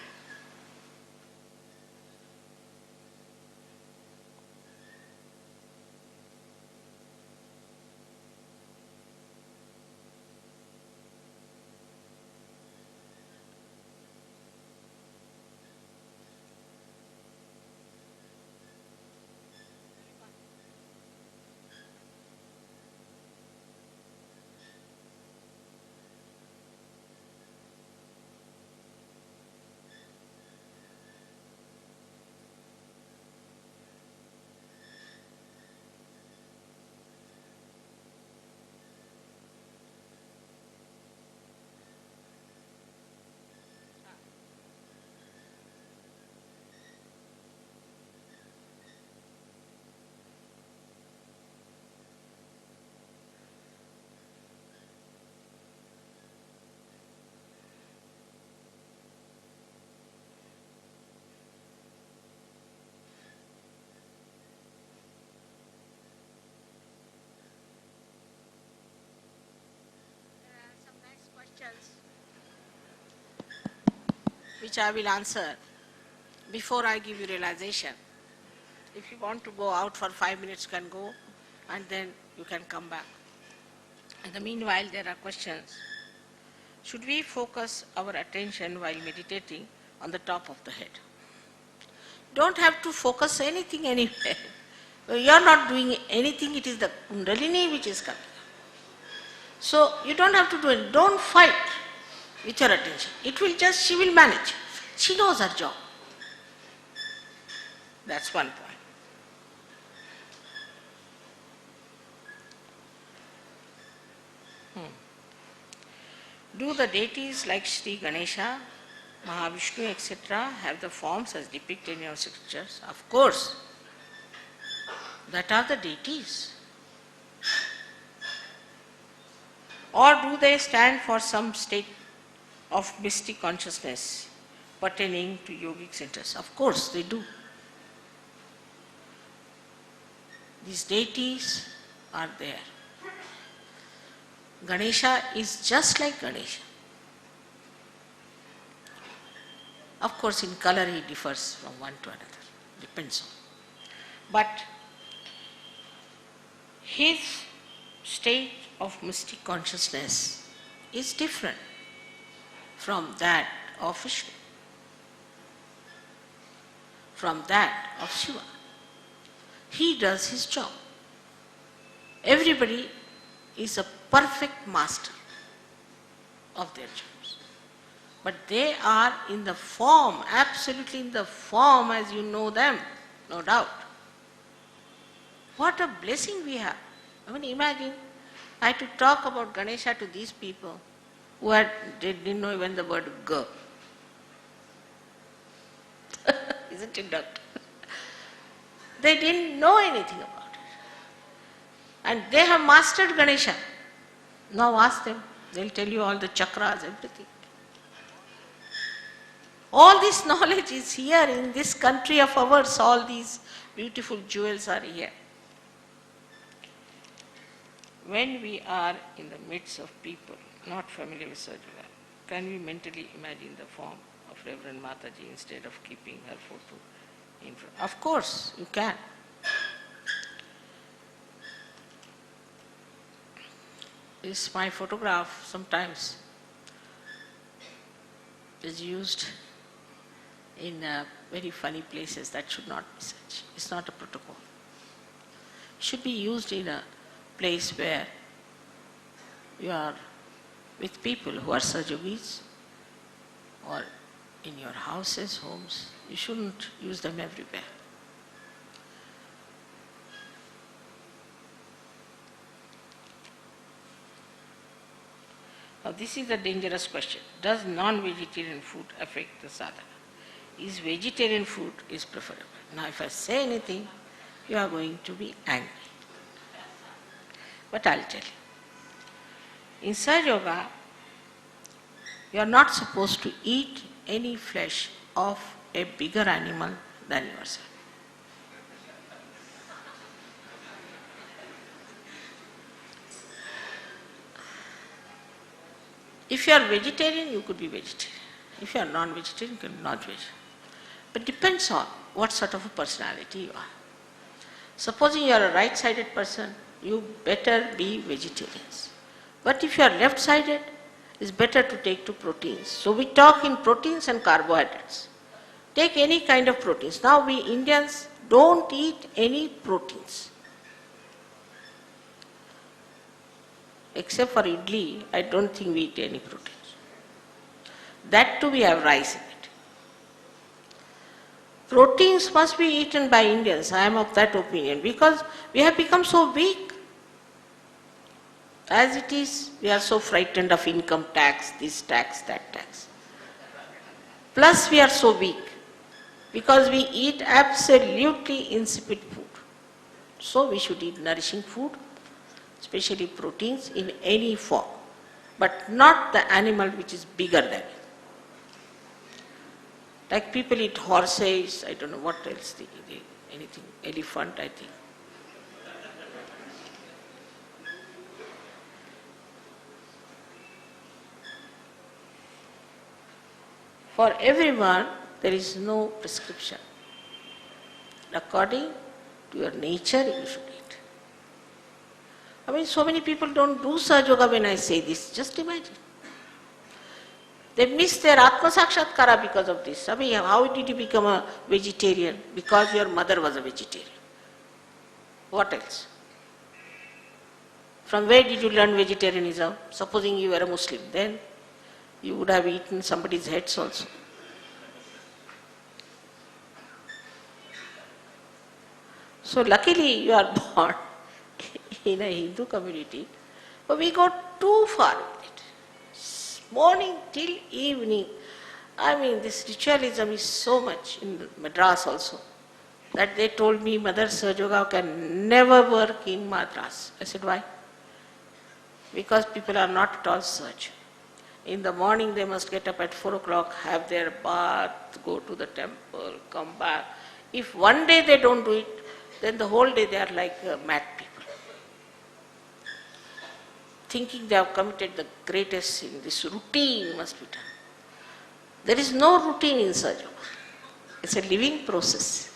Which I will answer before I give you realization. If you want to go out for 5 minutes, you can go, and then you can come back. In the meanwhile, there are questions. Should we focus our attention while meditating on the top of the head? Don't have to focus anything anywhere. You are not doing anything, it is the Kundalini which is coming. So you don't have to do it. Don't fight with your attention. It will just, she will manage. She knows her job. That's one point. Do the deities like Shri Ganesha, Mahavishnu, etc. have the forms as depicted in your scriptures? Of course. That are the deities. Or do they stand for some state of mystic consciousness pertaining to yogic centers? Of course they do. These deities are there. Ganesha is just like Ganesha. Of course, in color he differs from one to another, depends on. But his state of mystic consciousness is different from that of Vishnu, from that of Shiva. He does his job. Everybody is a perfect master of their jobs. But they are in the form, absolutely in the form as you know them, no doubt. What a blessing we have. I mean, imagine, I had to talk about Ganesha to these people who didn't know even the word Ga. Isn't it, doctor? They didn't know anything about it. And they have mastered Ganesha. Now ask them, they'll tell you all the chakras, everything. All this knowledge is here in this country of ours, all these beautiful jewels are here. When we are in the midst of people not familiar with Sahaj Yoga, can we mentally imagine the form of Reverend Mataji instead of keeping her photo in front? Of course, you can. This my photograph sometimes is used in very funny places. That should not be such. It's not a protocol. It should be used in a place where you are with people who are Sahaj Yogis, or in your houses, homes. You shouldn't use them everywhere. Now this is a dangerous question. Does non-vegetarian food affect the sadhana? Is vegetarian food is preferable? Now if I say anything, you are going to be angry. But I'll tell you. In Sahaj Yoga, you are not supposed to eat any flesh of a bigger animal than yourself. If you are vegetarian, you could be vegetarian. If you are non-vegetarian, you could be non-vegetarian. But depends on what sort of a personality you are. Supposing you are a right-sided person, you better be vegetarians. But if you are left-sided, it's better to take to proteins. So we talk in proteins and carbohydrates. Take any kind of proteins. Now we Indians don't eat any proteins. Except for idli, I don't think we eat any proteins. That too we have rice in it. Proteins must be eaten by Indians. I am of that opinion because we have become so weak. As it is, we are so frightened of income tax, this tax, that tax. Plus we are so weak because we eat absolutely insipid food. So we should eat nourishing food, especially proteins in any form, but not the animal which is bigger than it. Like people eat horses, I don't know what else they eat, anything, elephant I think. For everyone, there is no prescription. According to your nature, you should eat. I mean, so many people don't do Sahaj Yoga when I say this. Just imagine. They miss their Atma Sakshatkara because of this. I mean, how did you become a vegetarian? Because your mother was a vegetarian. What else? From where did you learn vegetarianism? Supposing you were a Muslim, then you would have eaten somebody's heads also. So luckily you are born in a Hindu community, but we go too far with it. Morning till evening. I mean, this ritualism is so much in Medras also, that they told me Mother Sahaj Yoga can never work in Madras. I said, why? Because people are not at all Sahaj. In the morning they must get up at 4 o'clock, have their bath, go to the temple, come back. If one day they don't do it, then the whole day they are like mad people. Thinking they have committed the greatest sin. This routine must be done. There is no routine in Sahaj Yoga. It's a living process.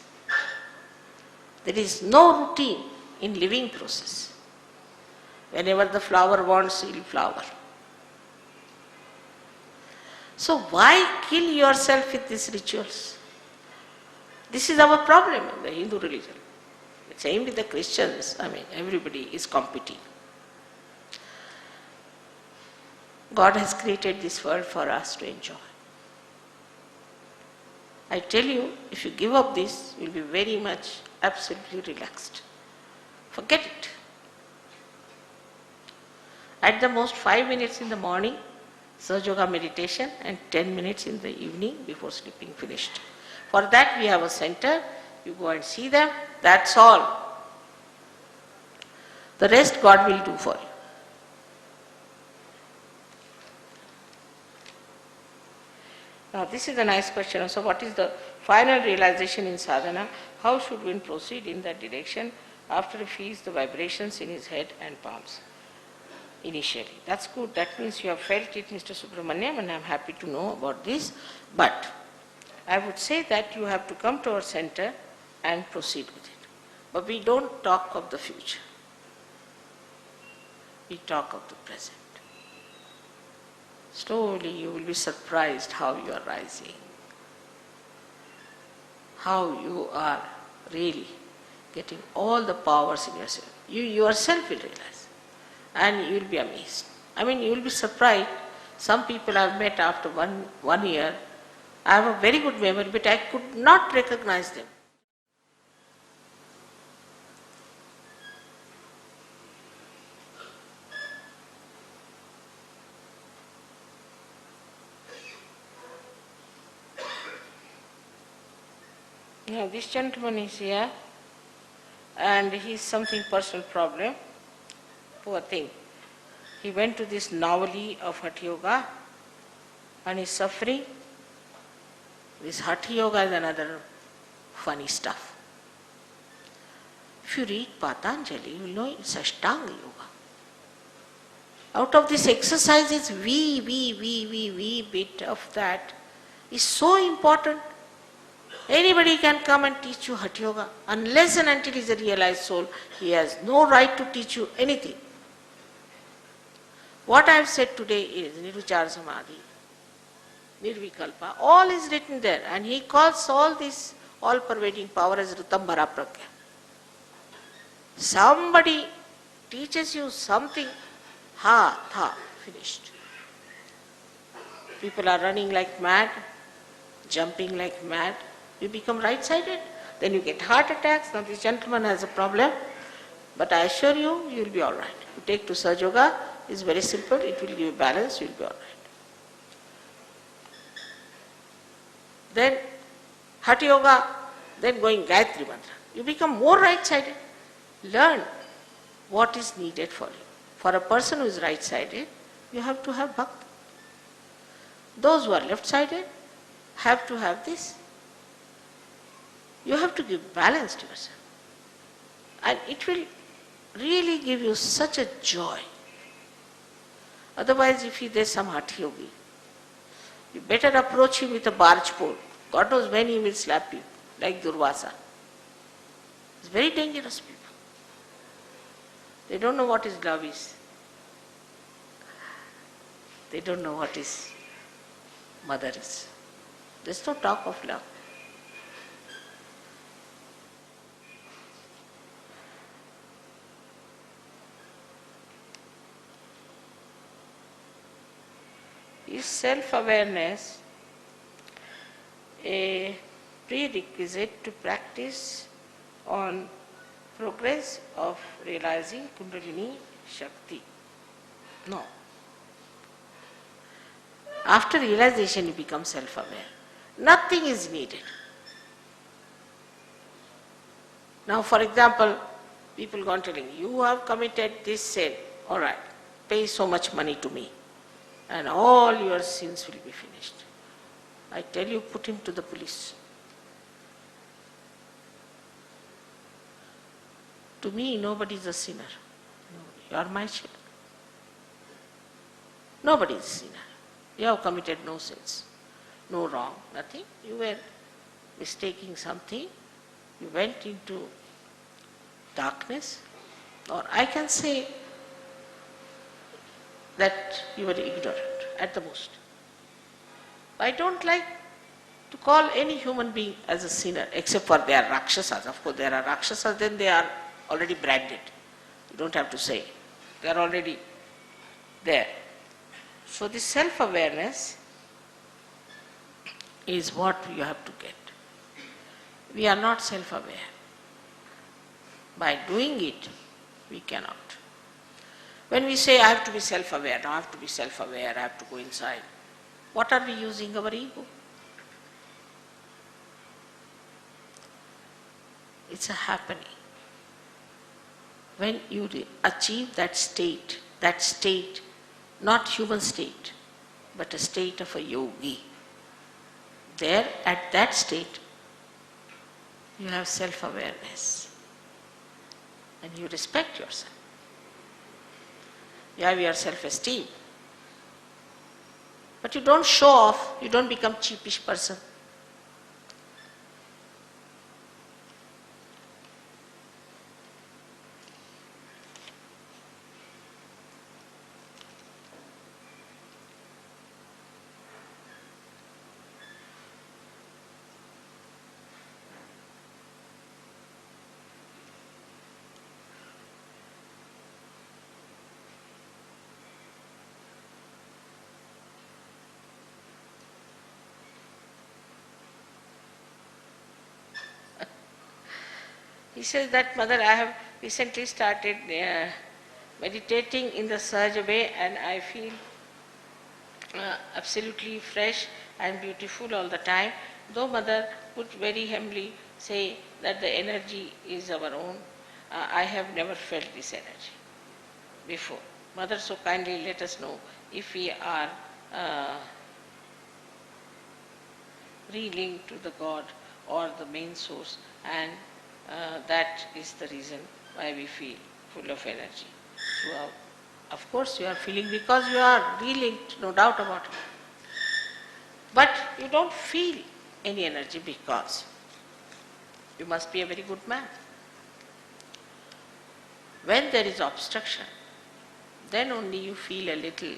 There is no routine in living process. Whenever the flower wants, it will flower. So why kill yourself with these rituals? This is our problem in the Hindu religion. Same with the Christians. I mean, everybody is competing. God has created this world for us to enjoy. I tell you, if you give up this, you will be very much absolutely relaxed. Forget it. At the most 5 minutes in the morning, Sahaj Yoga meditation, and 10 minutes in the evening before sleeping, finished. For that we have a center, you go and see them, that's all. The rest God will do for you. Now this is a nice question. So what is the final realization in sadhana? How should one proceed in that direction after he feels the vibrations in his head and palms initially? That's good. That means you have felt it, Mr. Subramaniam, and I'm happy to know about this. But I would say that you have to come to our center and proceed with it. But we don't talk of the future. We talk of the present. Slowly you will be surprised how you are rising, how you are really getting all the powers in yourself. You yourself will realize, and you will be amazed. I mean, you will be surprised. Some people I have met after one year, I have a very good memory, but I could not recognize them. Now this gentleman is here and he's something personal problem. Poor thing. He went to this Navali of Hatha Yoga and is suffering. This Hatha Yoga is another funny stuff. If you read Patanjali, you will know it's Ashtanga Yoga. Out of this exercises, we bit of that is so important. Anybody can come and teach you Hatha Yoga. Unless and until he is a realized soul, he has no right to teach you anything. What I have said today is Niruchara Samadhi, Nirvikalpa, all is written there, and he calls all this all-pervading power as Ritambhara Pragya. Somebody teaches you something, finished. People are running like mad, jumping like mad. You become right-sided, then you get heart attacks. Now this gentleman has a problem, but I assure you, you will be all right. You take to Sahaja Yoga, it's very simple, it will give you balance, you will be all right. Then Hatha Yoga, then going Gayatri Mantra. You become more right-sided. Learn what is needed for you. For a person who is right-sided, you have to have bhakti. Those who are left-sided have to have this. You have to give balance to yourself. And it will really give you such a joy. Otherwise, if there is some Hatha Yogi, you better approach him with a barge pole. God knows when he will slap you, like Durvasa. It's very dangerous people. They don't know what is love is. They don't know what is mother is. There's no talk of love. Is self-awareness a prerequisite to practice on progress of realizing Kundalini Shakti? No. After realization you become self-aware. Nothing is needed. Now for example, people go on telling you have committed this sin, all right, pay so much money to me and all your sins will be finished. I tell you, put him to the police. To me, nobody is a sinner. You are my child. Nobody is a sinner. You have committed no sins, no wrong, nothing. You were mistaking something. You went into darkness. Or I can say that you were ignorant at the most. I don't like to call any human being as a sinner, except for they are Rakshasas. Of course, there are Rakshasas, then they are already branded. You don't have to say. They are already there. So this self-awareness is what you have to get. We are not self-aware. By doing it, we cannot. When we say, I have to be self-aware, now I have to be self-aware, I have to go inside, what are we using our ego? It's a happening. When you achieve that state, not human state, but a state of a yogi, There, at that state, you have self-awareness and you respect yourself. You have your self-esteem. But you don't show off, you don't become cheapish person. He says that, Mother, I have recently started meditating in the Sahaja way and I feel absolutely fresh and beautiful all the time. Though Mother would very humbly say that the energy is our own, I have never felt this energy before. Mother, so kindly let us know if we are re-linked to the God or the main source, and that is the reason why we feel full of energy. Of course you are feeling because you are re-linked, no doubt about it. But you don't feel any energy because you must be a very good man. When there is obstruction, then only you feel a little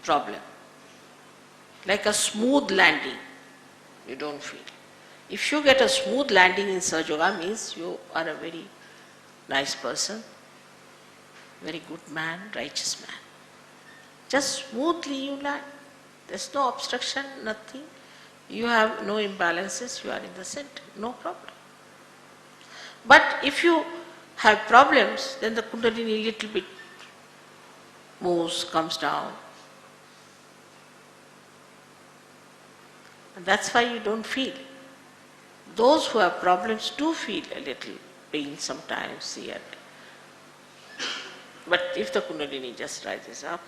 problem. Like a smooth landing, you don't feel. If you get a smooth landing in Sahaja Yoga, means you are a very nice person, very good man, righteous man. Just smoothly you land. There's no obstruction, nothing. You have no imbalances, you are in the center, no problem. But if you have problems, then the Kundalini little bit moves, comes down. And that's why you don't feel. Those who have problems do feel a little pain sometimes here. But if the Kundalini just rises up,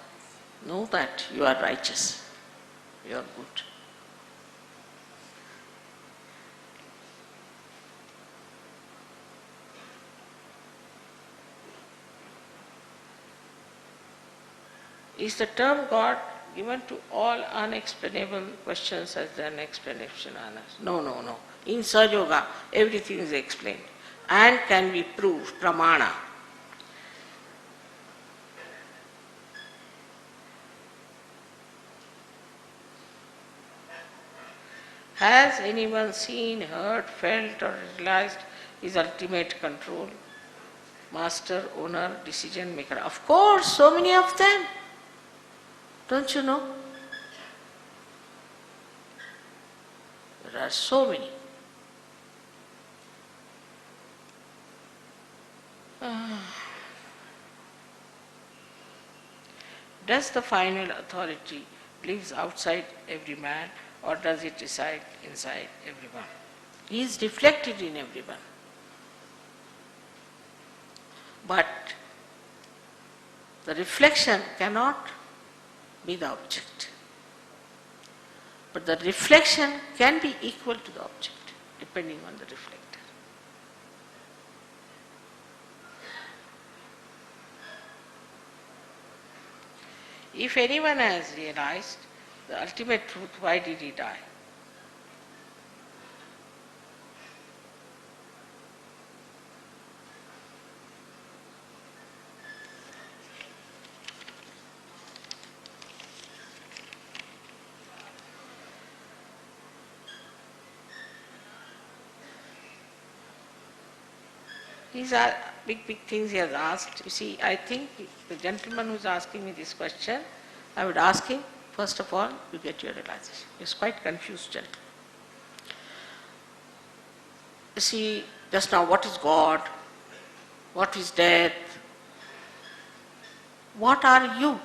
know that you are righteous, you are good. Is the term God given to all unexplainable questions as an explanation? No, no, no. In Sahaja Yoga, everything is explained and can be proved, pramana. Has anyone seen, heard, felt or realized his ultimate control? Master, owner, decision maker. Of course, so many of them. Don't you know? There are so many. Does the final authority lives outside every man, or does it reside inside everyone? He is reflected in everyone. But the reflection cannot be the object. But the reflection can be equal to the object, depending on the reflector. If anyone has realized the ultimate truth, why did he die? These are big things he has asked. You see, I think the gentleman who is asking me this question, I would ask him, first of all, you get your realization. He is quite confused, gentleman. You see, just now, what is God? What is death? What are you?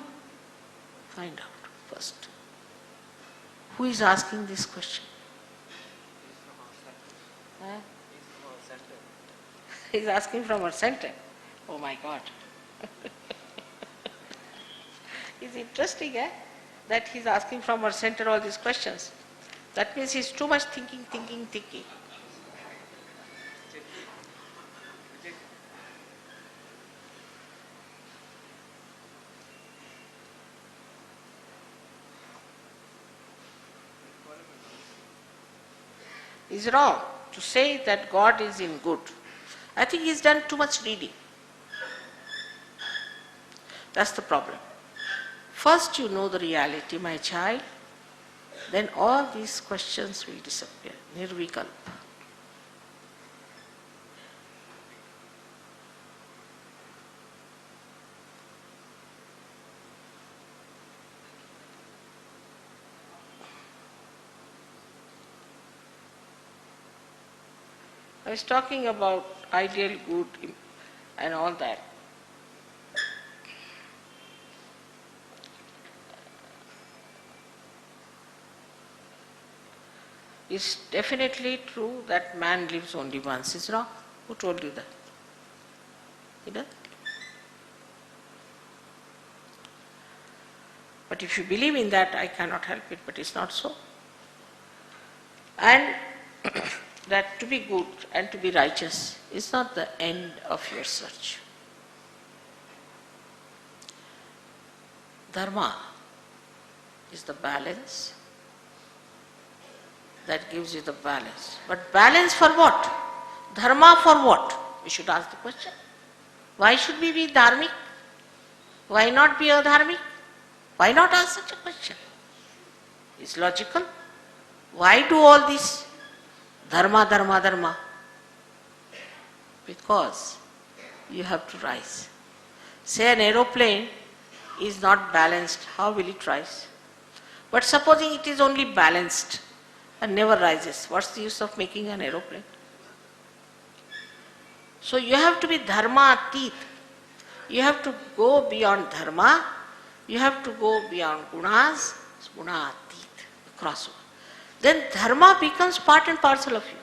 Find out first. Who is asking this question? Huh? He is asking from our center. Oh my God. It's interesting, that he is asking from our center all these questions. That means he's too much thinking. It's wrong to say that God is in good. I think he's done too much reading. That's the problem. First you know the reality, my child, then all these questions will disappear. Nirvikalpa. I was talking about ideal good and all that. It's definitely true that man lives only once. Is wrong? Who told you that? He does? But if you believe in that, I cannot help it, but it's not so. And that to be good and to be righteous is not the end of your search. Dharma is the balance that gives you the balance. But balance for what? Dharma for what? We should ask the question. Why should we be dharmic? Why not be adharmic? Why not ask such a question? It's logical. Why do all this? Dharma. Because you have to rise. Say an aeroplane is not balanced, how will it rise? But supposing it is only balanced and never rises, what's the use of making an aeroplane? So you have to be dharma atit. You have to go beyond dharma. You have to go beyond gunas, guna atit, crossover. Then dharma becomes part and parcel of you.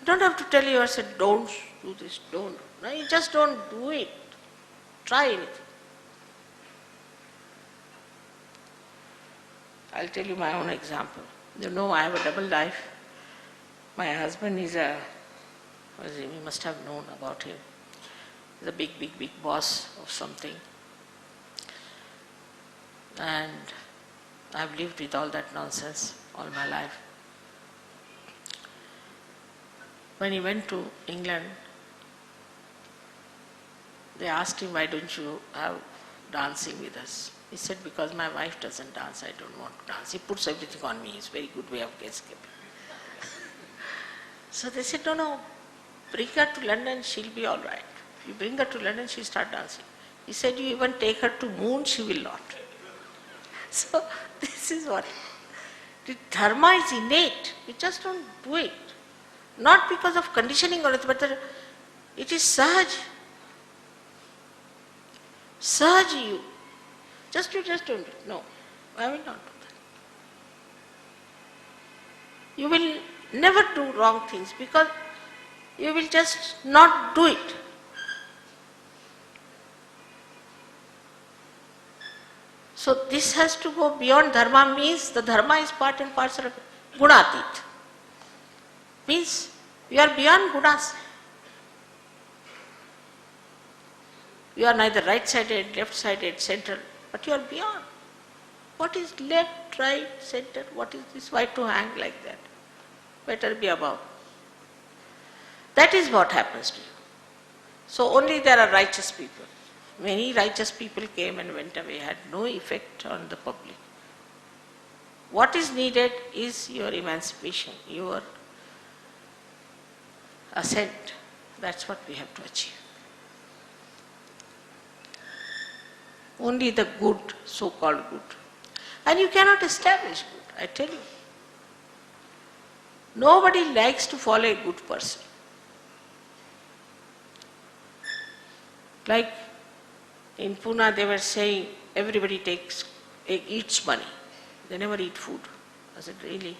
You don't have to tell yourself, don't do this, don't. No, you just don't do it. Try anything. I'll tell you my own example. You know, I have a double life. My husband is you must have known about him. He's a big boss of something. And I've lived with all that nonsense all my life. When he went to England, they asked him, why don't you have dancing with us? He said, because my wife doesn't dance, I don't want to dance. He puts everything on me. It's a very good way of escaping. So they said, no, bring her to London, she'll be all right. If you bring her to London, she'll start dancing. He said, you even take her to moon, she will not. So this is what. The dharma is innate. You just don't do it. Not because of conditioning or anything, but it is sahaj. Sahaj you. You just don't do it. No, I will not do that. You will never do wrong things because you will just not do it. So this has to go beyond dharma, means the dharma is part and parcel of gunatit. Means you are beyond gunas. You are neither right-sided, left-sided, central, but you are beyond. What is left, right, center? What is this? Why to hang like that? Better be above. That is what happens to you. So only there are righteous people. Many righteous people came and went away, had no effect on the public. What is needed is your emancipation, your ascent. That's what we have to achieve. Only the good, so-called good. And you cannot establish good, I tell you. Nobody likes to follow a good person. Like in Pune, they were saying everybody eats money. They never eat food. I said, really?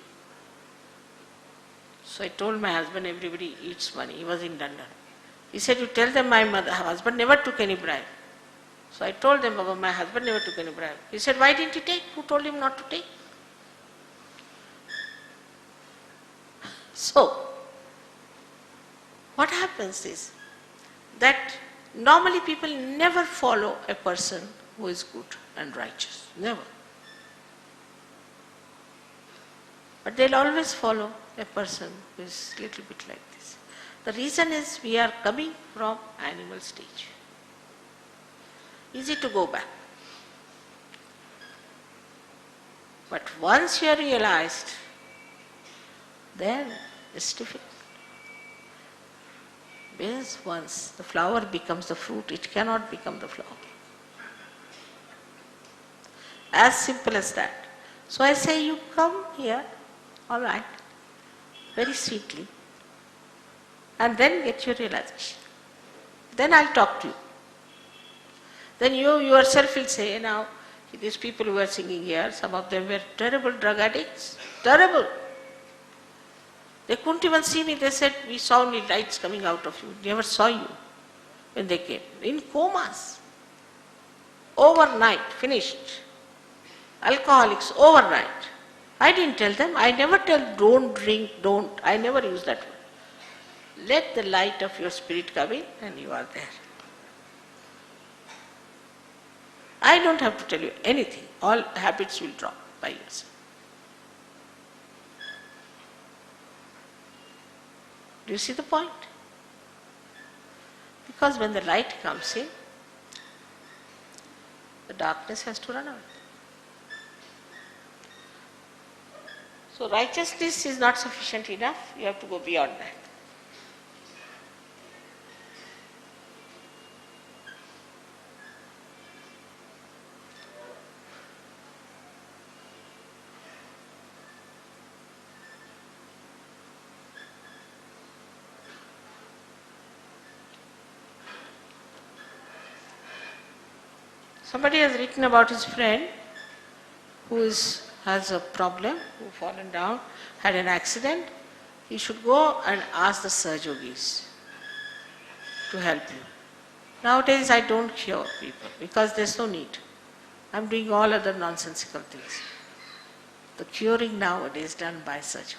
So I told my husband, everybody eats money. He was in London. He said, you tell them my husband never took any bribe. So I told them, Baba, my husband never took any bribe. He said, why didn't he take? Who told him not to take? So, what happens is that normally people never follow a person who is good and righteous. Never. But they'll always follow a person who is a little bit like this. The reason is we are coming from animal stage. Easy to go back. But once you are realized, then it's difficult. Because once the flower becomes the fruit, it cannot become the flower. As simple as that. So I say, you come here, all right, very sweetly, and then get your realization. Then I'll talk to you. Then you yourself will say, now, these people who are singing here, some of them were terrible drug addicts. Terrible. They couldn't even see me. They said, we saw only lights coming out of you. Never saw you when they came. In comas. Overnight, finished. Alcoholics, overnight. I didn't tell them. I never tell don't drink, don't. I never use that word. Let the light of your spirit come in and you are there. I don't have to tell you anything. All habits will drop by yourself. Do you see the point? Because when the light comes in, the darkness has to run away. So righteousness is not sufficient enough. You have to go beyond that. Somebody has written about his friend who has a problem, who fallen down, had an accident. He should go and ask the Sahajogis to help you. Nowadays I don't cure people because there's no need. I'm doing all other nonsensical things. The curing nowadays is done by Sahajogis.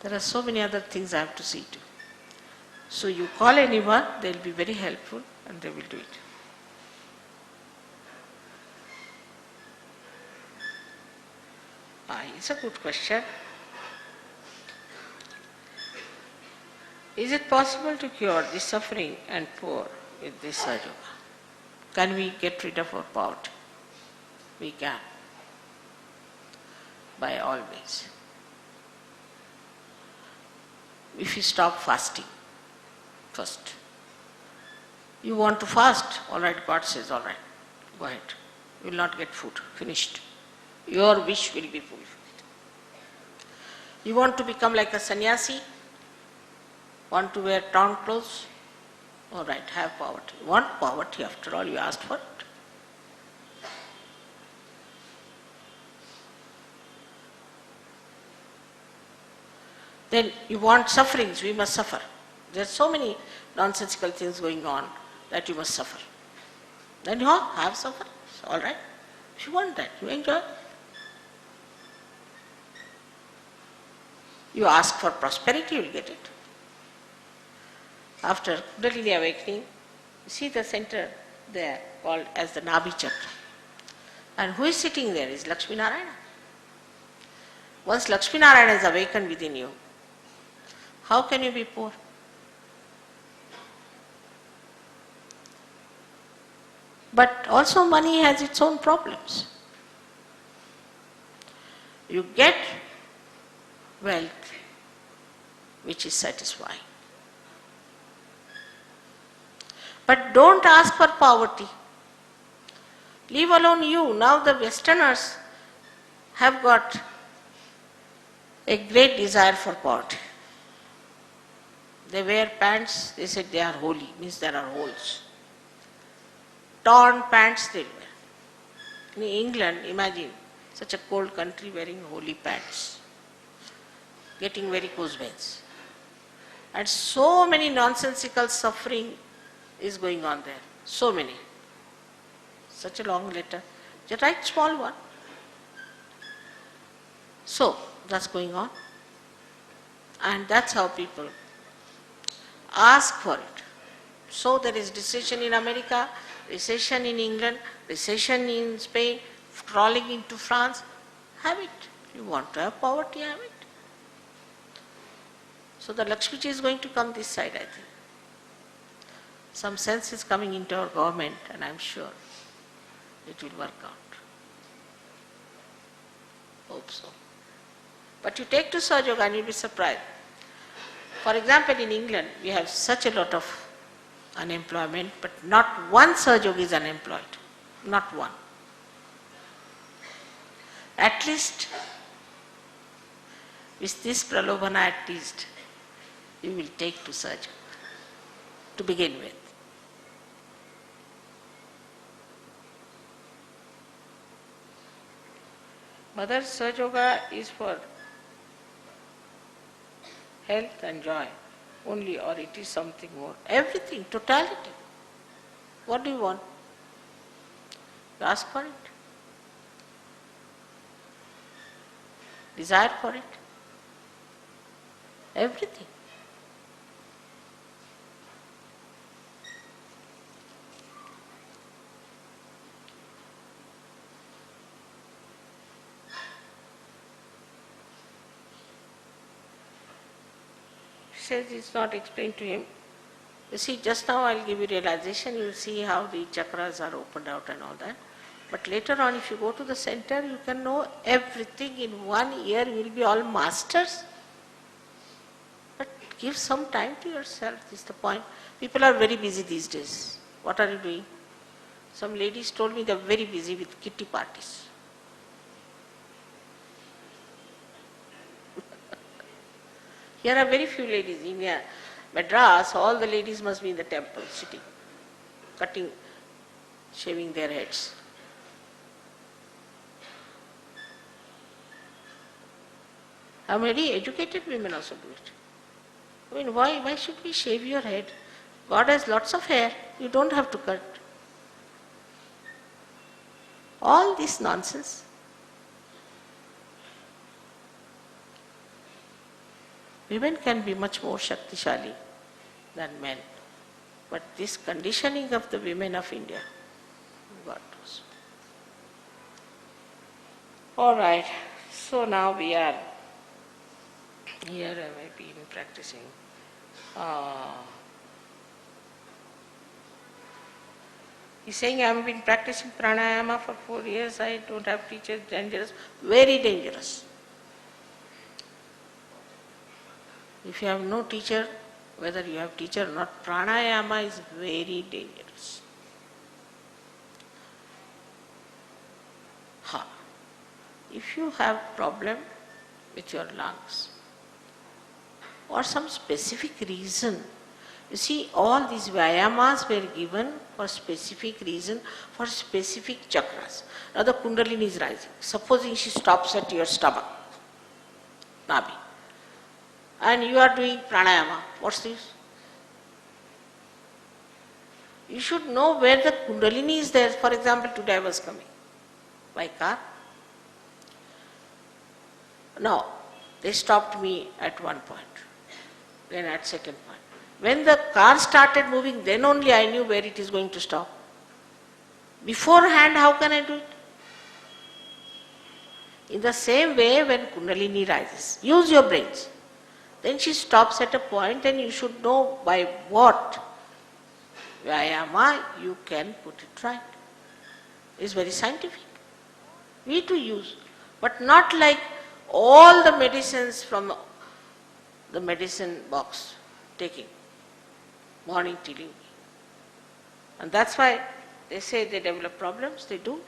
There are so many other things I have to see to. So you call anyone, they'll be very helpful and they will do it. It's a good question. Is it possible to cure the suffering and poor with this Sahaja Yoga? Can we get rid of our poverty? We can. By all means. If you stop fasting, first. You want to fast? All right, God says, all right, go ahead. You will not get food. Finished. Your wish will be fulfilled. You want to become like a sannyasi? Want to wear torn clothes? All right, have poverty. You want poverty after all, you asked for it. Then you want sufferings, we must suffer. There are so many nonsensical things going on that you must suffer. Then you have sufferings, all right. If you want that, you enjoy. You ask for prosperity, you will get it. After Kundalini awakening, you see the center there called as the Nabhi Chakra. And who is sitting there is Lakshmi Narayana. Once Lakshmi Narayana is awakened within you, how can you be poor? But also money has its own problems. You get wealth which is satisfying. But don't ask for poverty. Leave alone you. Now the Westerners have got a great desire for poverty. They wear pants, they said they are holy, means there are holes. Torn pants they wear. In England, imagine such a cold country wearing holy pants, getting varicose veins. And so many nonsensical suffering is going on there. So many. Such a long letter. Just write small one. So, that's going on. And that's how people ask for it. So there is recession in America, recession in England, recession in Spain, crawling into France. Have it. You want to have poverty, have it. So the Lakshmiji is going to come this side, I think. Some sense is coming into our government, and I am sure it will work out. Hope so. But you take to Sahaja Yoga and you will be surprised. For example, in England, we have such a lot of unemployment, but not one Sahaja Yogi is unemployed. Not one. At least, with this pralobhana, at least, you will take to Sahaja Yoga to begin with. Mother, Sahaja Yoga is for health and joy only, or it is something more. Everything, totality. What do you want? You ask for it. Desire for it. Everything. Says it's not explained to him. You see, just now I'll give you realization, you will see how the chakras are opened out and all that. But later on, if you go to the center, you can know everything in 1 year, you will be all masters. But give some time to yourself, this is the point. People are very busy these days. What are you doing? Some ladies told me they're very busy with kitty parties. Here are very few ladies. In Medras, all the ladies must be in the temple, sitting, cutting, shaving their heads. How many educated women also do it? I mean, why should we shave your head? God has lots of hair. You don't have to cut. All this nonsense. Women can be much more Shaktishali than men. But this conditioning of the women of India, God knows. All right, so now we are here, I may be even practicing. He's saying, I have been practicing pranayama for 4 years, I don't have teachers, dangerous, very dangerous. If you have no teacher, whether you have teacher or not, pranayama is very dangerous. If you have problem with your lungs or some specific reason, you see all these vyayamas were given for specific reason, for specific chakras. Now the kundalini is rising. Supposing she stops at your stomach, nabi, and you are doing pranayama, what's this? You should know where the kundalini is there. For example, today I was coming by car. Now, they stopped me at one point, then at second point. When the car started moving, then only I knew where it is going to stop. Beforehand, how can I do it? In the same way, when kundalini rises, use your brains. Then she stops at a point and you should know by what vyayama you can put it right. It's very scientific. We to use, but not like all the medicines from the medicine box taking, morning till evening. And that's why they say they develop problems, they do.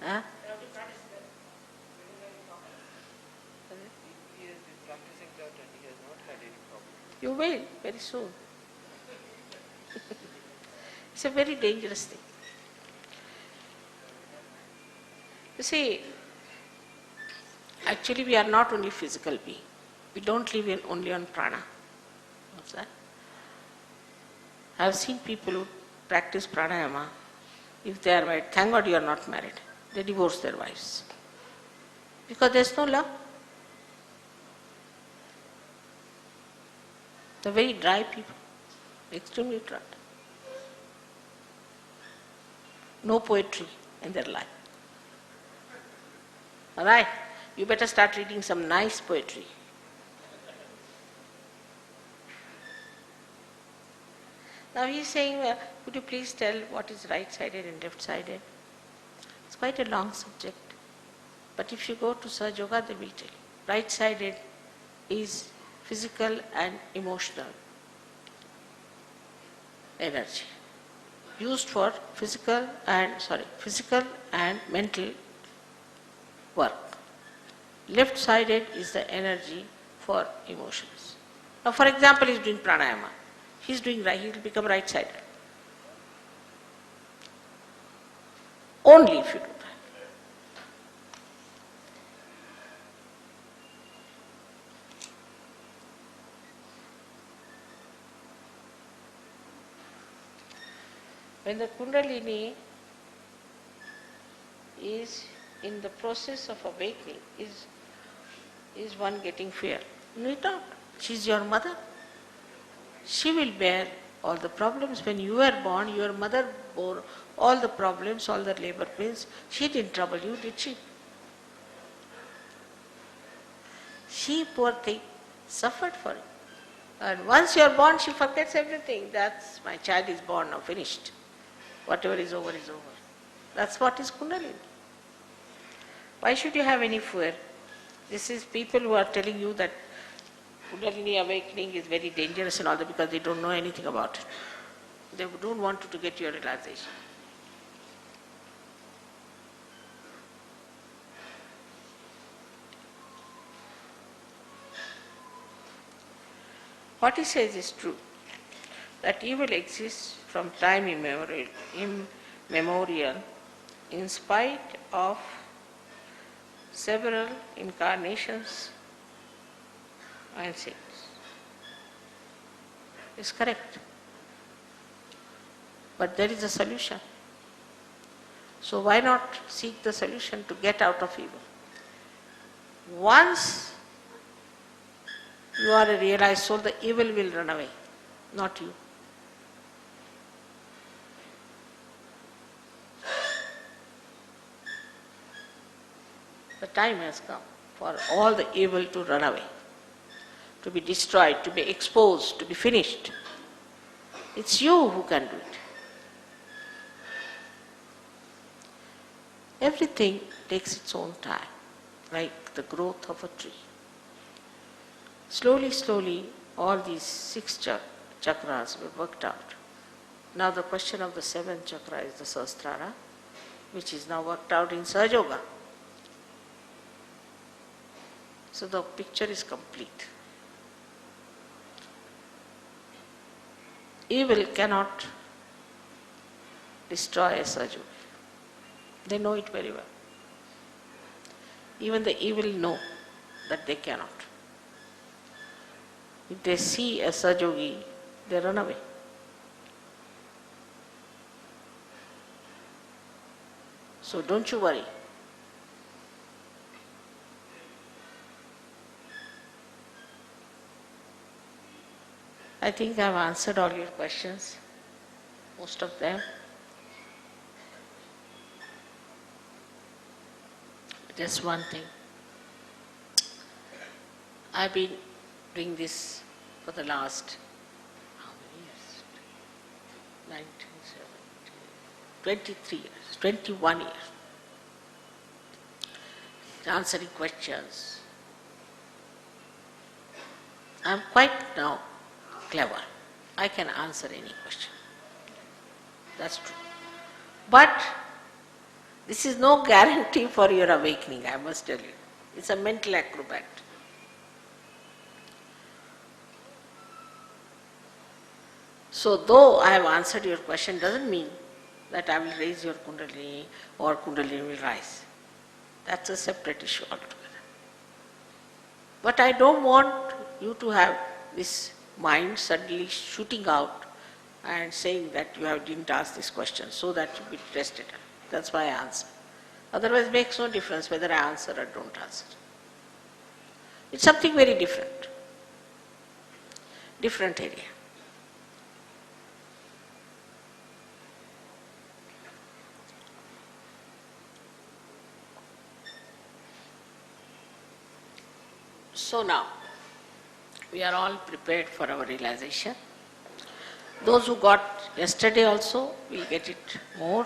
Huh? He has been practicing that and he has not had any problem. You will very soon. It's a very dangerous thing. You see, actually we are not only physical being. We don't live only on prana. What's that? I have seen people who practice pranayama if they are married. Thank God you are not married. They divorce their wives. Because there is no love. The very dry people, extremely dry. No poetry in their life. Alright, you better start reading some nice poetry. Now he is saying, could you please tell what is right-sided and left-sided? It's quite a long subject. But if you go to Sahaj Yoga, they will tell you. Right-sided is physical and emotional energy, used for physical and mental work. Left-sided is the energy for emotions. Now, for example, he is doing pranayama. He will become right-sided. Only if you do that. When the Kundalini is in the process of awakening, is one getting fear? No, not. She is your mother. She will bear all the problems. When you were born, your mother bore all the problems, all the labor pains. She didn't trouble you, did she? She, poor thing, suffered for it. And once you are born, she forgets everything. That's, my child is born now, finished. Whatever is over is over. That's what is Kundalini. Why should you have any fear? This is people who are telling you that Kundalini awakening is very dangerous and all that because they don't know anything about it. They don't want you to get your realization. What he says is true, that evil exists from time immemorial in spite of several incarnations and sins. It's correct. But there is a solution. So why not seek the solution to get out of evil? Once you are a realized soul, the evil will run away, not you. The time has come for all the evil to run away, to be destroyed, to be exposed, to be finished. It's you who can do it. Everything takes its own time, like the growth of a tree. Slowly, slowly, all these 6 chakras were worked out. Now the question of the 7th chakra is the Sahasrara, which is now worked out in Sahaj Yoga. So the picture is complete. Evil cannot destroy a Sahaj Yogi. They know it very well. Even the evil know that they cannot. If they see a Sahaj Yogi, they run away. So don't you worry. I think I have answered all your questions, most of them. Just one thing. I've been doing this for the last, how many years? 1970, 23 years, 21 years. Answering questions. I'm quite now clever. I can answer any question. That's true. But this is no guarantee for your awakening, I must tell you. It's a mental acrobat. So though I have answered your question, doesn't mean that I will raise your Kundalini or Kundalini will rise. That's a separate issue altogether. But I don't want you to have this mind suddenly shooting out and saying that you didn't ask this question so that you be tested. That's why I answer. Otherwise it makes no difference whether I answer or don't answer. It's something very different. Different area. So now, we are all prepared for our realization. Those who got yesterday also will get it more.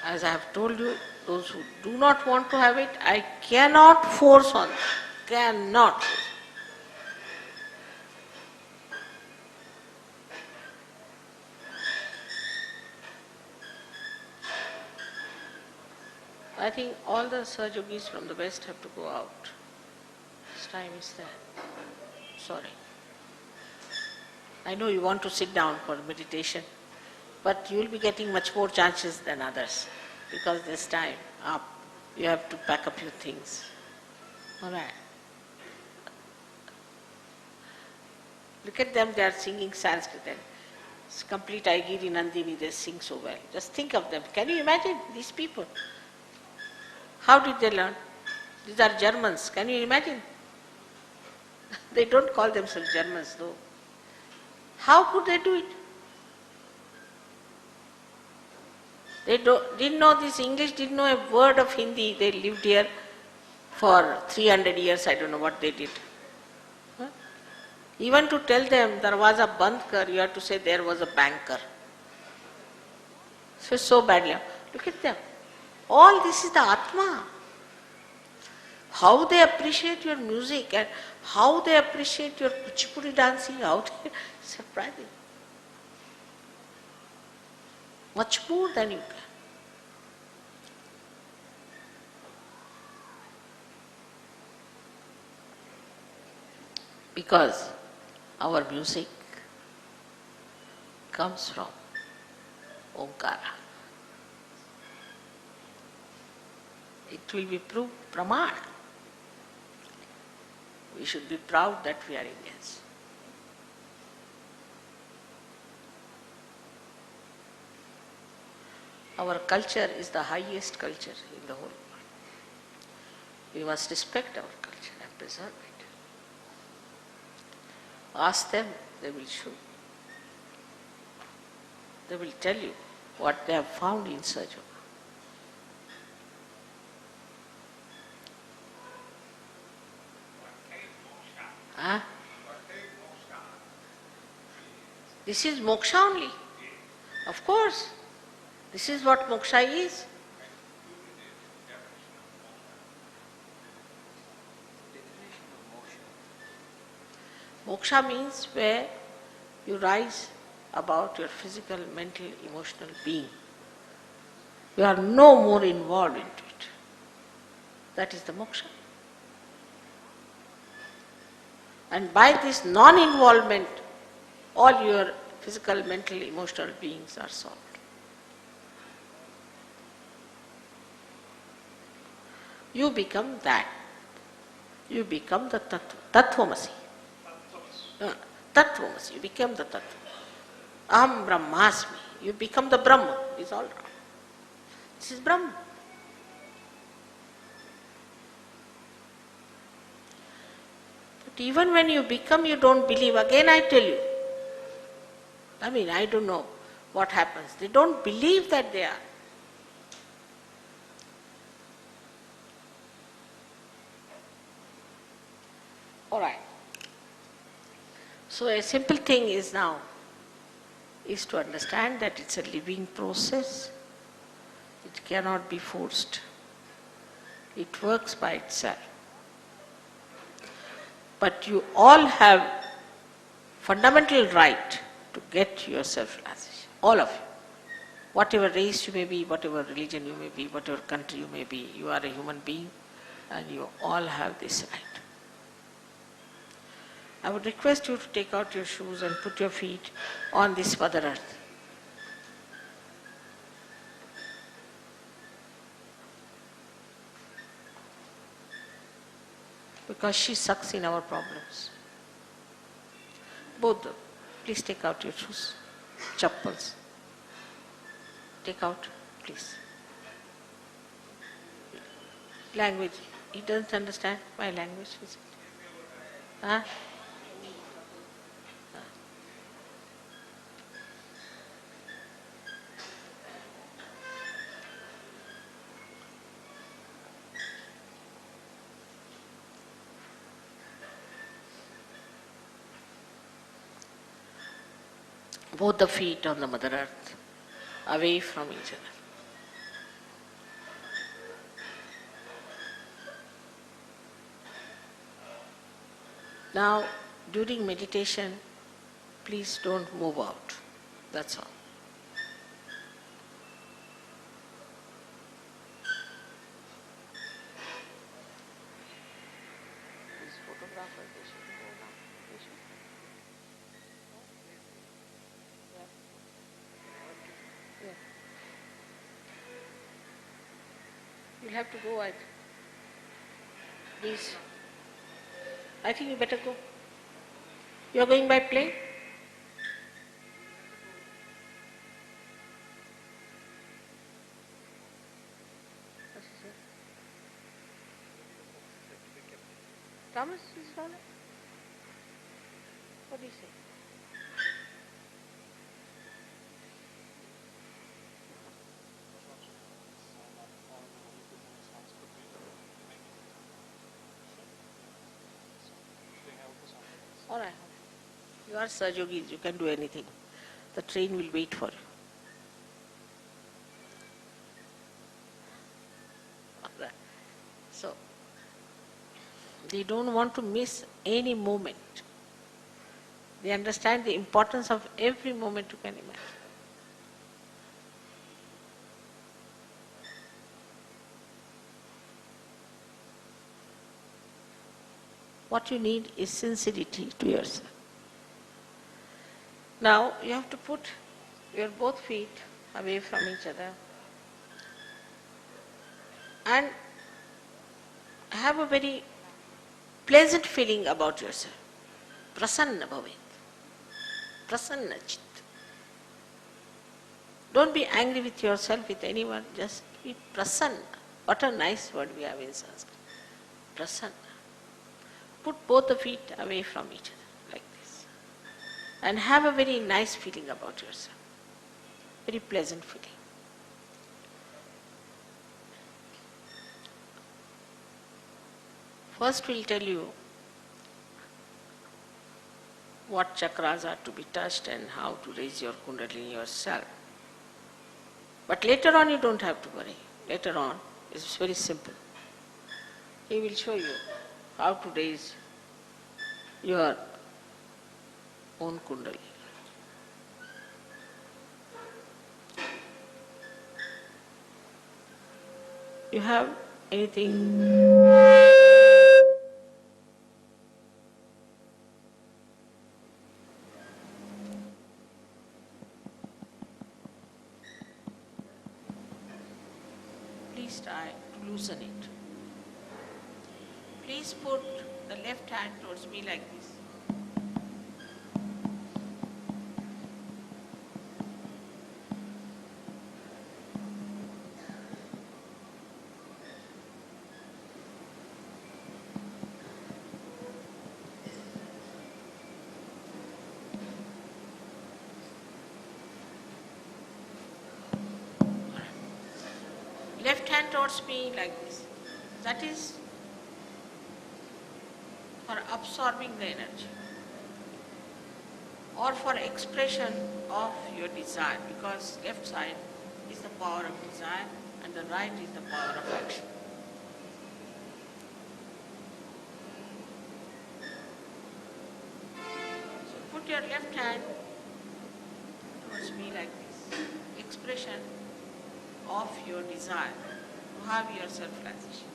As I have told you, those who do not want to have it, I cannot force on them. Cannot. I think all the Sahaj Yogis from the West have to go out. This time is there. Sorry. I know you want to sit down for meditation, but you will be getting much more chances than others, because this time up, you have to pack up your things. All right. Look at them, they are singing Sanskrit. And it's complete Aigiri Nandini, they sing so well. Just think of them. Can you imagine these people? How did they learn? These are Germans. Can you imagine? They don't call themselves Germans though. How could they do it? They didn't know this English, didn't know a word of Hindi. They lived here for 300 years, I don't know what they did. Huh? Even to tell them, Darwaza band kar, you have to say there was a banker. So badly. Look at them. All this is the Atma. How they appreciate your music and how they appreciate your kuchipudi dancing, surprising. Much more than you can. Because our music comes from Omkara. It will be proved Praman. We should be proud that we are Indians. Our culture is the highest culture in the whole world. We must respect our culture and preserve it. Ask them, they will show. They will tell you what they have found in Sahaj Yoga. Huh? This is moksha only. Of course. This is what moksha is. Moksha means where you rise above your physical, mental, emotional being. You are no more involved into it. That is the moksha. And by this non-involvement, all your physical, mental, emotional beings are solved. You become that. You become the Tattva. Tattvamasi. Tattvamasi. You become the Tattva. Aham Brahmasmi. You become the Brahma. It's all wrong. This is Brahma. But even when you become, you don't believe. Again I tell you. I don't know what happens. They don't believe that they are. All right. So a simple thing is to understand that it's a living process. It cannot be forced. It works by itself. But you all have fundamental right to get your self-realization. All of you. Whatever race you may be, whatever religion you may be, whatever country you may be, you are a human being and you all have this right. I would request you to take out your shoes and put your feet on this Mother Earth. Because she sucks in our problems. Both of them. Please take out your shoes, chappals. Take out, please. Language. He doesn't understand my language, is it? Huh? Both the feet on the Mother Earth, away from each other. Now, during meditation, please don't move out. That's all. These photographers, they should go now. They should. Yeah. Yeah. You'll have to go, I think. Please. I think you better go. You are going by plane? What is it? Thomas is on it? What do you say? All right. You are Sajogis, you can do anything. The train will wait for you. All right. So, they don't want to miss any moment. They understand the importance of every moment you can imagine. What you need is sincerity to yourself. Now you have to put your both feet away from each other and have a very pleasant feeling about yourself. Prasanna bhavet. Prasanna chit. Don't be angry with yourself, with anyone, just be prasanna. What a nice word we have in Sanskrit. Prasanna. Put both the feet away from each other, like this. And have a very nice feeling about yourself. Very pleasant feeling. First we'll tell you what chakras are to be touched and how to raise your kundalini yourself. But later on you don't have to worry. Later on it's very simple. He will show you how to raise your own kundalini. You have anything? Please try to loosen it. Please put the left hand towards me like this. Left hand towards me like this. That is for absorbing the energy or for expression of your desire, because left side is the power of desire and the right is the power of action. So put your left hand towards me like this. Expression of your desire to have your self-realization.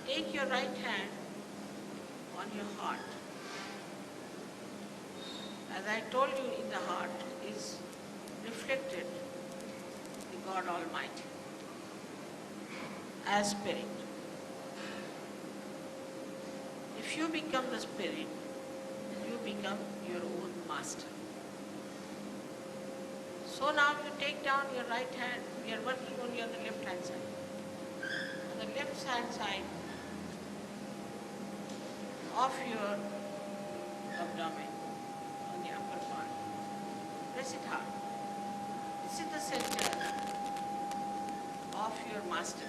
Take your right hand on your heart. As I told you, in the heart is reflected the God Almighty as Spirit. If you become the Spirit, you become your own master. So now you take down your right hand. We are working only on the left hand side. On the left hand side of your abdomen, on the upper part. Press it hard. This is the center of your mastery.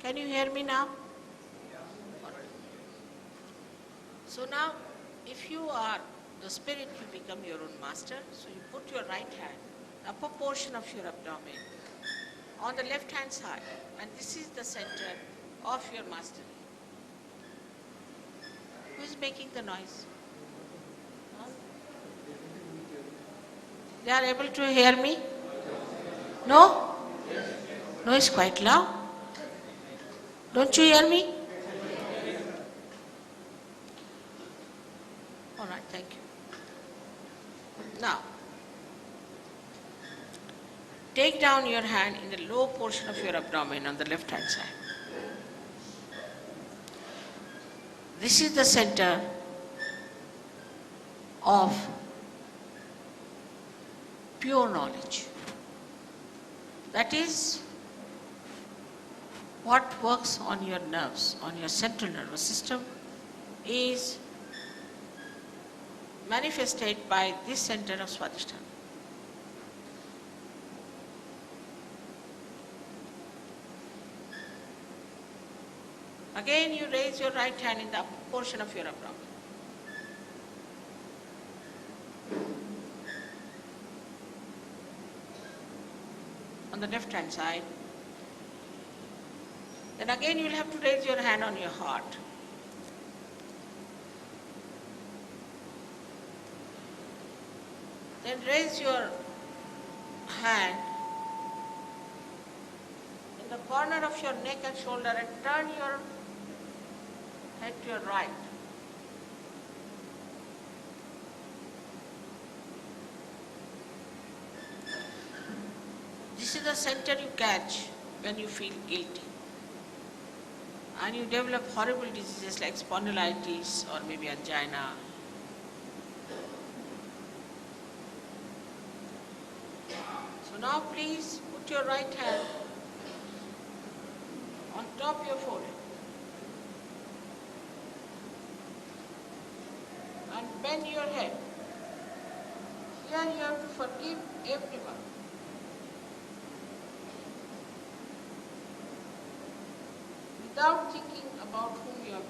Can you hear me now? So now, if you are the spirit, you become your own master. So you put your right hand, upper portion of your abdomen, on the left hand side, and this is the center of your mastery. Who is making the noise? Huh? They are able to hear me? No? No, it's quite loud. Don't you hear me? All right, thank you. Now, take down your hand in the low portion of your abdomen on the left hand side. This is the center of pure knowledge. That is what works on your nerves, on your central nervous system, is manifested by this center of Swadhisthana. Again, you raise your right hand in the upper portion of your abdomen. On the left hand side. Then again you will have to raise your hand on your heart. Then raise your hand in the corner of your neck and shoulder and turn your head to your right. This is the center you catch when you feel guilty. And you develop horrible diseases like spondylitis or maybe angina. So now please put your right hand on top of your forehead and bend your head. Here you have to forgive everyone. Without thinking about whom you are.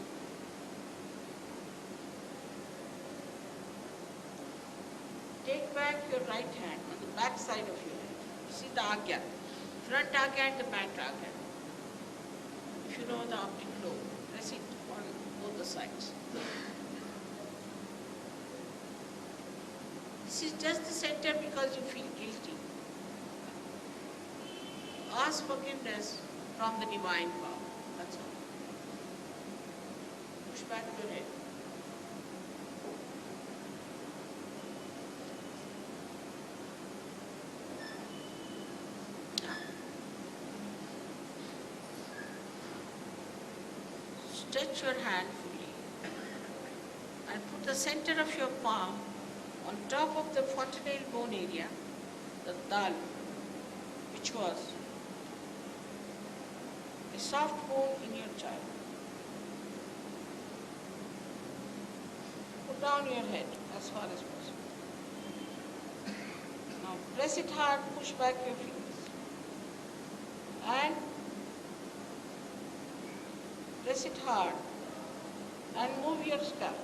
Take back your right hand on the back side of your head. You see the agya, front agya and the back agya. If you know the optic lobe, press it on both the sides. This is just the center because you feel guilty. Ask forgiveness from the divine power. That's all. Push back your head. Now, stretch your hand fully and put the center of your palm on top of the fontanelle bone area, the dal, which was a soft bone in your child. put down your head as far as possible. Now press it hard, push back your fingers. And press it hard and move your scalp.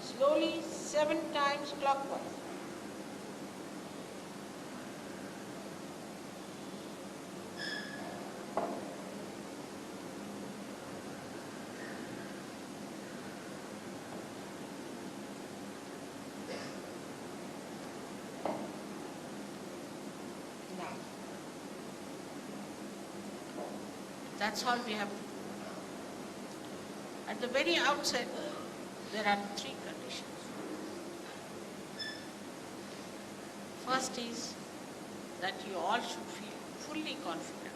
Slowly 7 times clockwise. That's all we have to do. At the very outset, there are 3 conditions. First is that you all should feel fully confident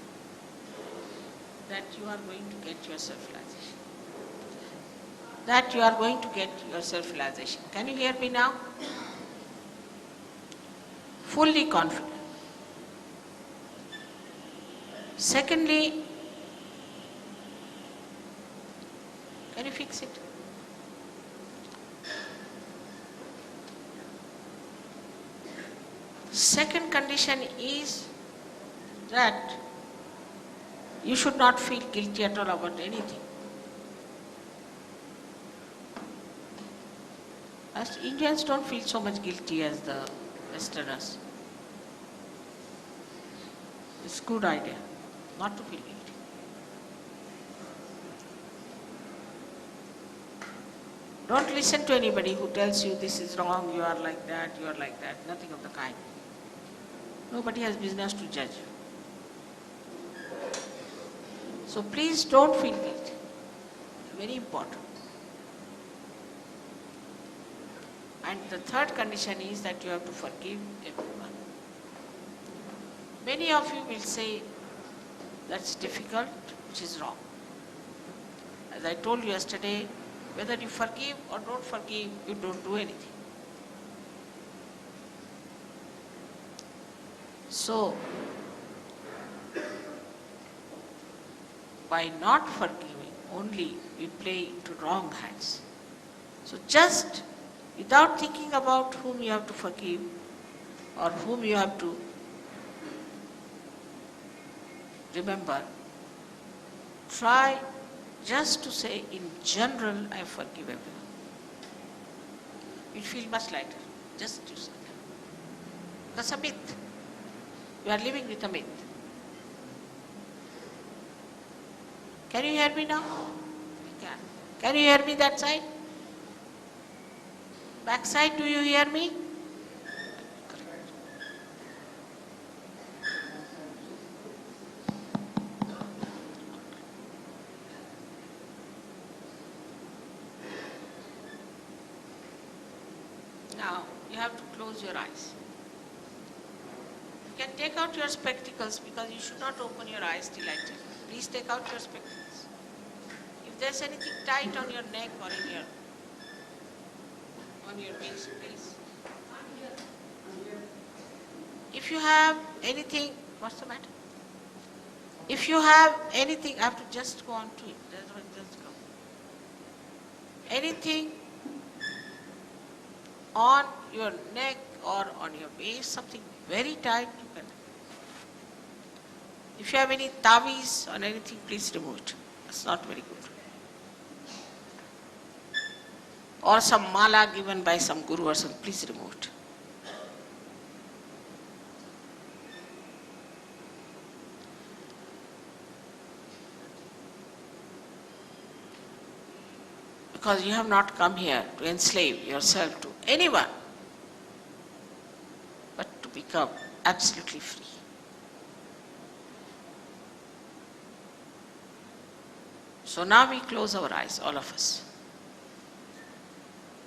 that you are going to get your self-realization. That you are going to get your self-realization. Can you hear me now? Fully confident. Secondly, can you fix it? Second condition is that you should not feel guilty at all about anything. As Indians don't feel so much guilty as the Westerners. It's a good idea not to feel guilty. Don't listen to anybody who tells you this is wrong, you are like that, nothing of the kind. Nobody has business to judge you. So please don't feel guilty. Very important. And the third condition is that you have to forgive everyone. Many of you will say that's difficult, which is wrong. As I told you yesterday, whether you forgive or don't forgive, you don't do anything. So, by not forgiving, only we play into wrong hands. So just without thinking about whom you have to forgive or whom you have to remember, try just to say, in general, I forgive everyone. You'll feel much lighter. Just do so. That's a myth. You are living with a myth. Can you hear me now? Can you hear me that side? Back side, do you hear me? Now, you have to close your eyes. You can take out your spectacles because you should not open your eyes till I tell you. Please take out your spectacles. If there's anything tight on your neck or on your waist, please. If you have anything, what's the matter? If you have anything, I have to just go on to it. Just go. Anything on your neck or on your waist, something very tight, you can. If you have any tavis or anything, please remove it. It's not very good. Or some mala given by some guru or something, please remove it. Because you have not come here to enslave yourself to anyone, but to become absolutely free. So now we close our eyes, all of us.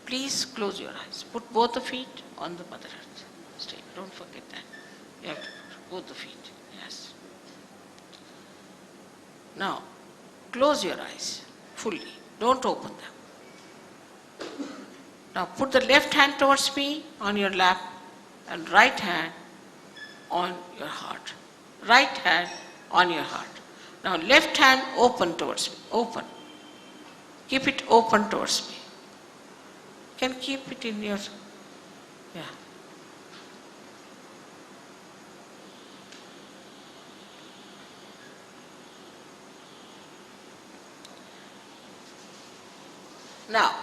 Please close your eyes. Put both the feet on the Mother Earth. Straight. Don't forget that. You have to put both the feet. Yes. Now, close your eyes fully. Don't open them. Now put the left hand towards me on your lap and right hand on your heart. Right hand on your heart. Now left hand open towards me. Open. Keep it open towards me. can keep it in your, yeah. Now,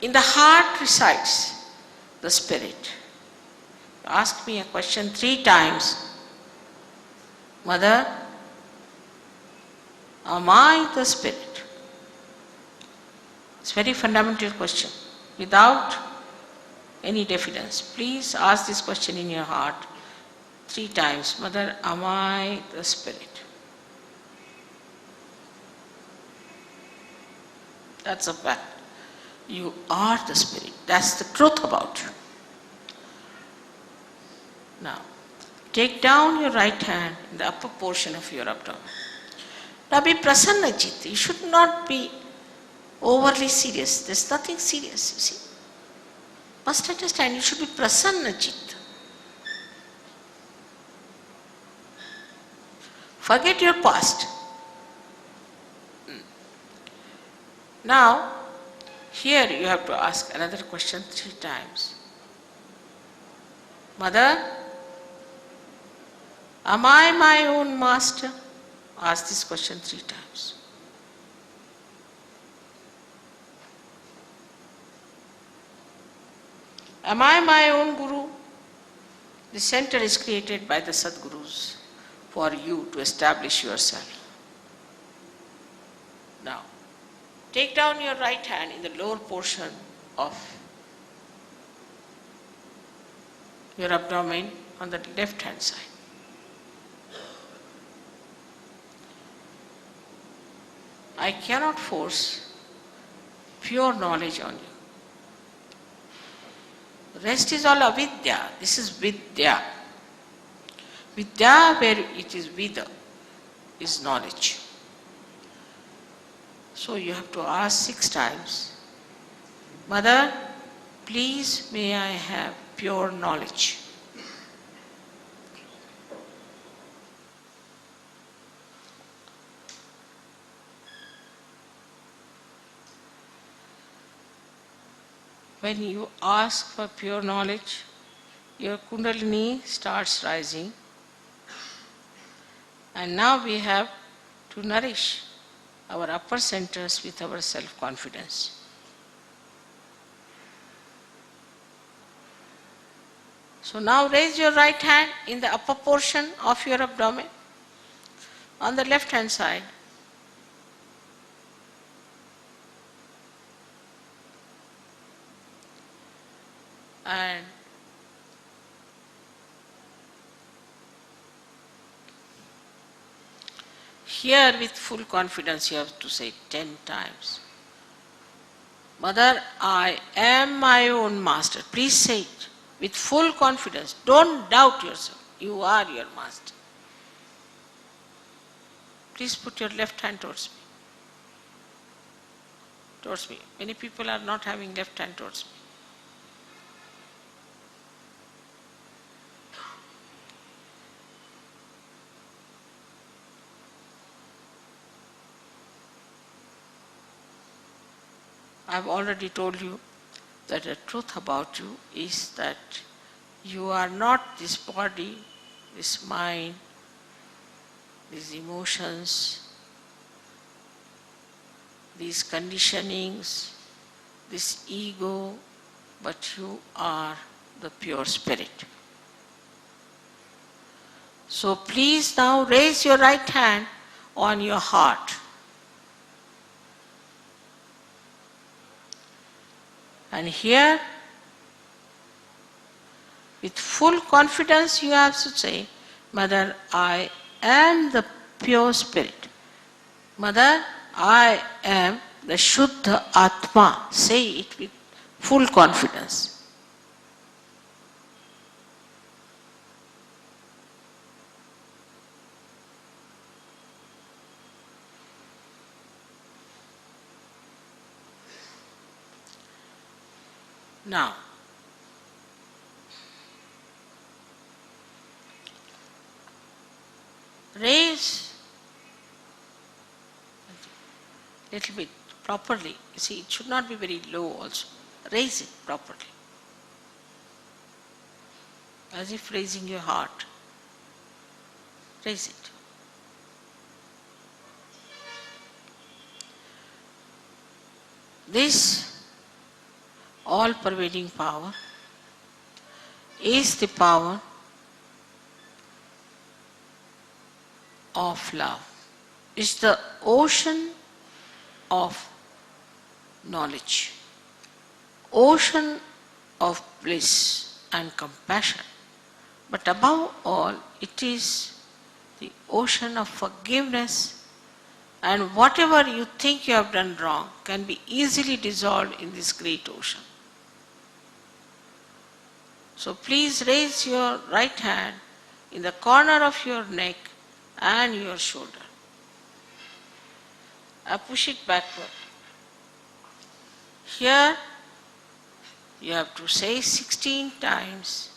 in the heart resides the spirit. You ask me a question 3 times. Mother, am I the spirit? It's a very fundamental question. Without any diffidence, please ask this question in your heart 3 times. Mother, am I the spirit? That's a fact. You are the spirit. That's the truth about you. Now, take down your right hand in the upper portion of your abdomen. Now be prasanna chitta. You should not be overly serious. There's nothing serious, you see. Must understand, you should be prasanna chitta. Forget your past. Now, here you have to ask another question 3 times. Mother, am I my own master? Ask this question 3 times. Am I my own guru? The center is created by the Sadgurus for you to establish yourself. Now, take down your right hand in the lower portion of your abdomen on the left hand side. I cannot force pure knowledge on you. The rest is all avidya. This is vidya. Vidya, where it is vida, is knowledge. So you have to ask 6 times, Mother, please may I have pure knowledge. When you ask for pure knowledge, your kundalini starts rising. And now we have to nourish our upper centers with our self-confidence. So now raise your right hand in the upper portion of your abdomen on the left hand side. And here with full confidence you have to say 10 times. Mother, I am my own master. Please say it with full confidence. Don't doubt yourself. You are your master. Please put your left hand towards me. Towards me. Many people are not having left hand towards me. I have already told you that the truth about you is that you are not this body, this mind, these emotions, these conditionings, this ego, but you are the pure spirit. So please now raise your right hand on your heart. And here, with full confidence, you have to say, Mother, I am the pure spirit. Mother, I am the Shuddha Atma. Say it with full confidence. Now, raise a little bit properly. You see, it should not be very low also. raise it properly. As if raising your heart. Raise it. This all-pervading power is the power of love. It's the ocean of knowledge, ocean of bliss and compassion. But above all, it is the ocean of forgiveness, and whatever you think you have done wrong can be easily dissolved in this great ocean. So please raise your right hand in the corner of your neck and your shoulder. I push it backward. Here you have to say 16 times,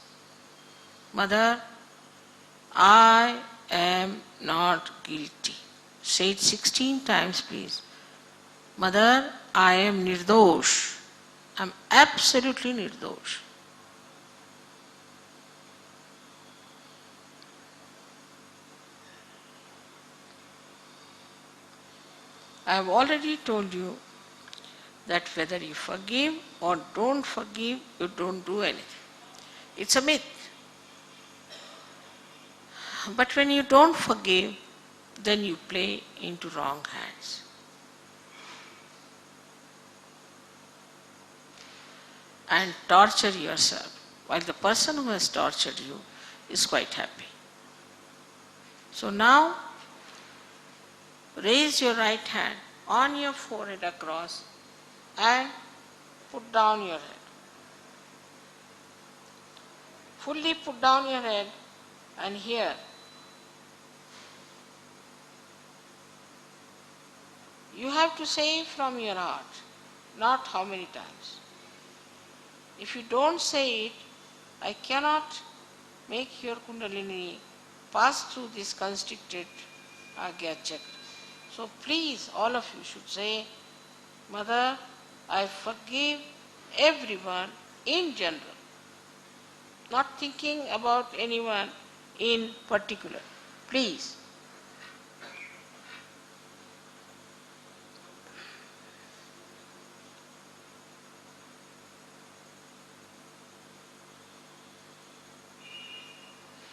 Mother, I am not guilty. Say it 16 times, please. Mother, I am nirdosh. I am absolutely nirdosh. I have already told you that whether you forgive or don't forgive, you don't do anything. It's a myth. But when you don't forgive, then you play into wrong hands. And torture yourself, while the person who has tortured you is quite happy. So now, raise your right hand on your forehead across and put down your head. Fully put down your head, and here you have to say from your heart, not how many times. If you don't say it, I cannot make your Kundalini pass through this constricted Agya Chakra. So please, all of you should say, Mother, I forgive everyone in general, not thinking about anyone in particular. Please.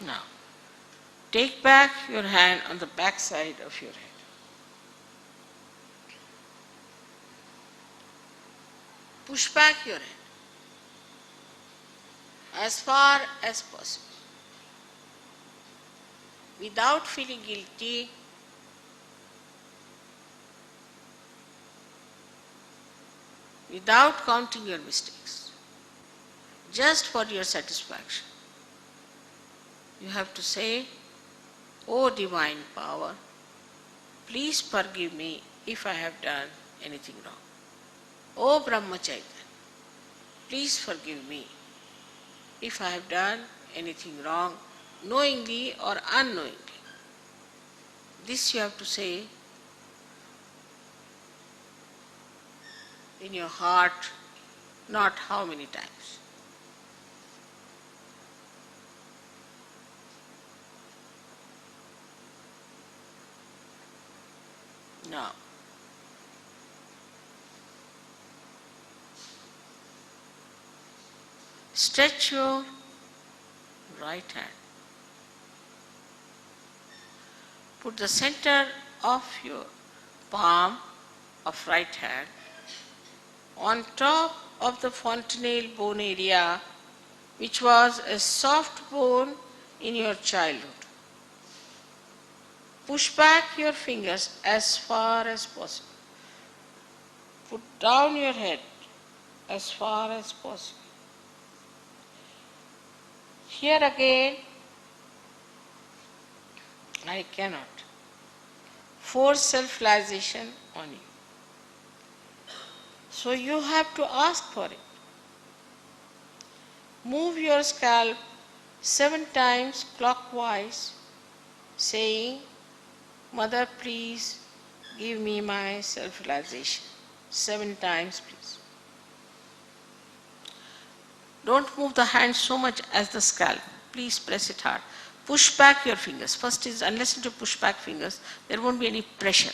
Now, take back your hand on the back side of your head. Push back your head as far as possible. Without feeling guilty, without counting your mistakes, just for your satisfaction. You have to say, O Divine Power, please forgive me if I have done anything wrong. O Brahma Chaitanya, please forgive me if I have done anything wrong, knowingly or unknowingly. This you have to say in your heart, not how many times. Now, stretch your right hand. Put the center of your palm of right hand on top of the fontanelle bone area, which was a soft bone in your childhood. Push back your fingers as far as possible. Put down your head as far as possible. Here again, I cannot force self-realization on you. So you have to ask for it. Move your scalp 7 times clockwise, saying, Mother, please give me my self-realization. 7 times, please. Don't move the hand so much as the scalp. Please press it hard. Push back your fingers. First is, unless you push back fingers, there won't be any pressure.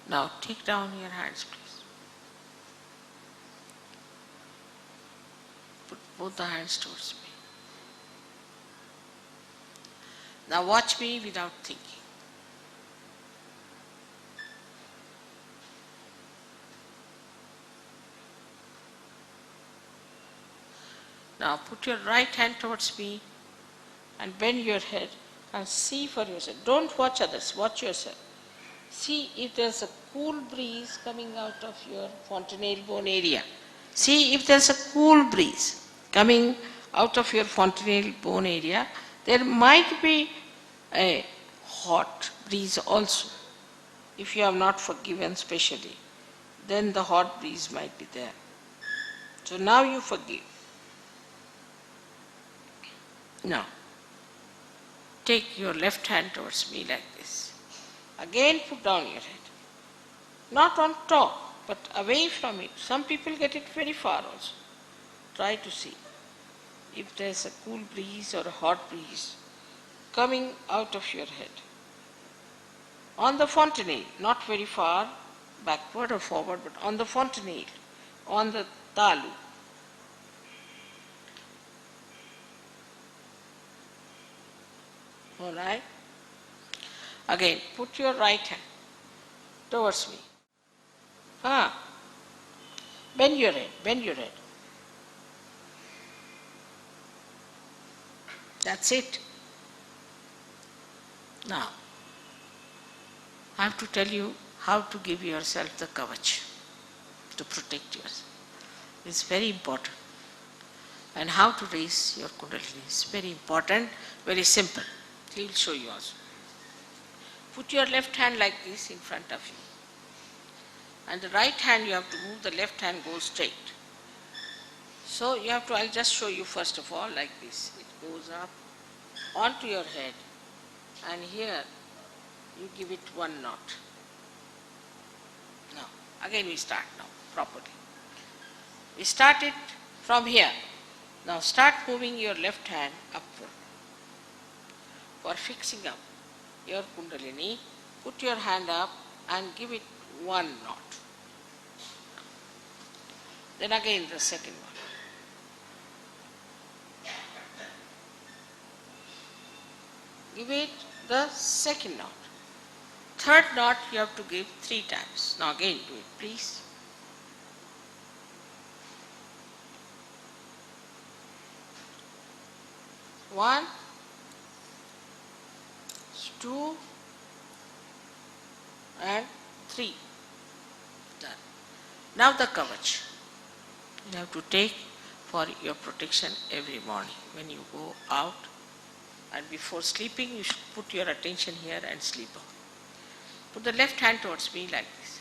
Now take down your hands, please. Put both the hands towards me. Now watch me without thinking. Now put your right hand towards me and bend your head and see for yourself. Don't watch others, watch yourself. See if there's a cool breeze coming out of your fontanelle bone area. See if there's a cool breeze coming out of your fontanelle bone area. There might be a hot breeze also. If you have not forgiven specially, then the hot breeze might be there. So now you forgive. Now, take your left hand towards me like this. Again put down your head. Not on top, but away from it. Some people get it very far also. Try to see if there's a cool breeze or a hot breeze coming out of your head. On the fontanelle, not very far backward or forward, but on the fontanelle, on the talu. All right? Again, put your right hand towards me. Bend your head, bend your head. That's it. Now, I have to tell you how to give yourself the kavach to protect yourself. It's very important. And how to raise your kundalini is very important, very simple. He will show you also. Put your left hand like this in front of you. And the right hand you have to move, the left hand goes straight. So you have to, I'll just show you first of all like this. It goes up onto your head and here you give it one knot. Now, again we start now properly. We start it from here. Now start moving your left hand upward for fixing up your kundalini. Put your hand up and give it one knot. Then again the second one. Give it the second knot. Third knot you have to give 3 times. Now again do it, please. One, 2, and 3. Done. Now the kavach. You have to take for your protection every morning. When you go out and before sleeping, you should put your attention here and sleep off. Put the left hand towards me like this.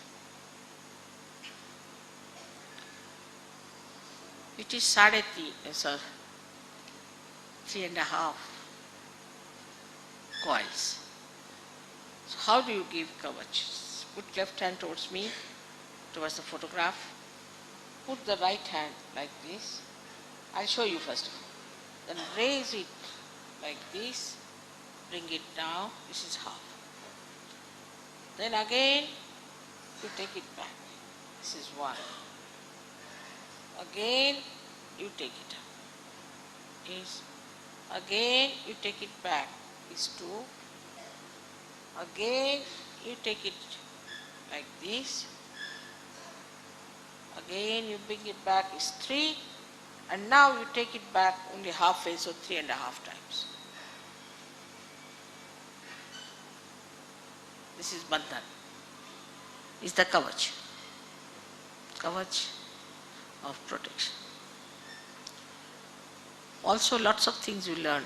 It is 3.5 coils. So how do you give kavach? Put left hand towards me, towards the photograph. Put the right hand like this. I'll show you first of all. Then raise it like this. Bring it down. This is half. Then again, you take it back. This is 1. Again, you take it up. Again, you take it back. is 2. Again you take it like this. Again you bring it back is 3. And now you take it back only halfway, so 3.5 times. This is Bandhan. Is the kavach. Kavach of protection. Also lots of things you learn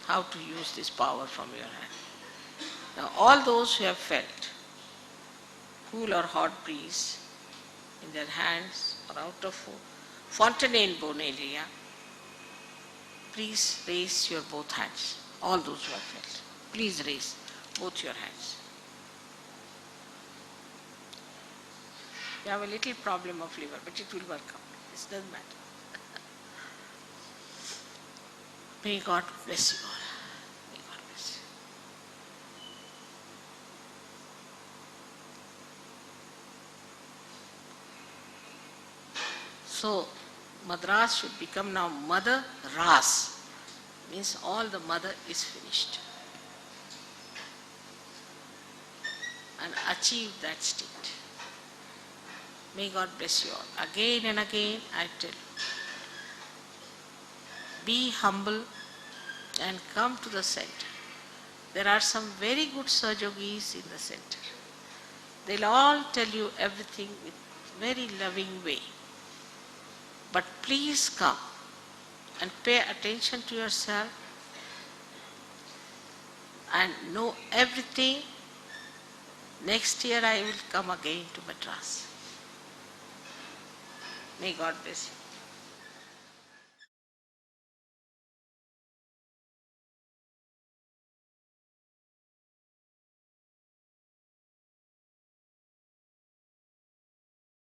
how to use this power from your hand. Now all those who have felt cool or hot breeze in their hands or out of fontanelle bone area, please raise your both hands. All those who have felt, please raise both your hands. You have a little problem of liver, but it will work out. This doesn't matter. May God bless you all. May God bless you. So, Madras should become now Mother Ras. Means all the mother is finished. And achieve that state. May God bless you all. Again and again I tell you. Be humble and come to the center. There are some very good Sahajogis in the center. They'll all tell you everything with very loving way. But please come and pay attention to yourself and know everything. Next year I will come again to Medras. May God bless you.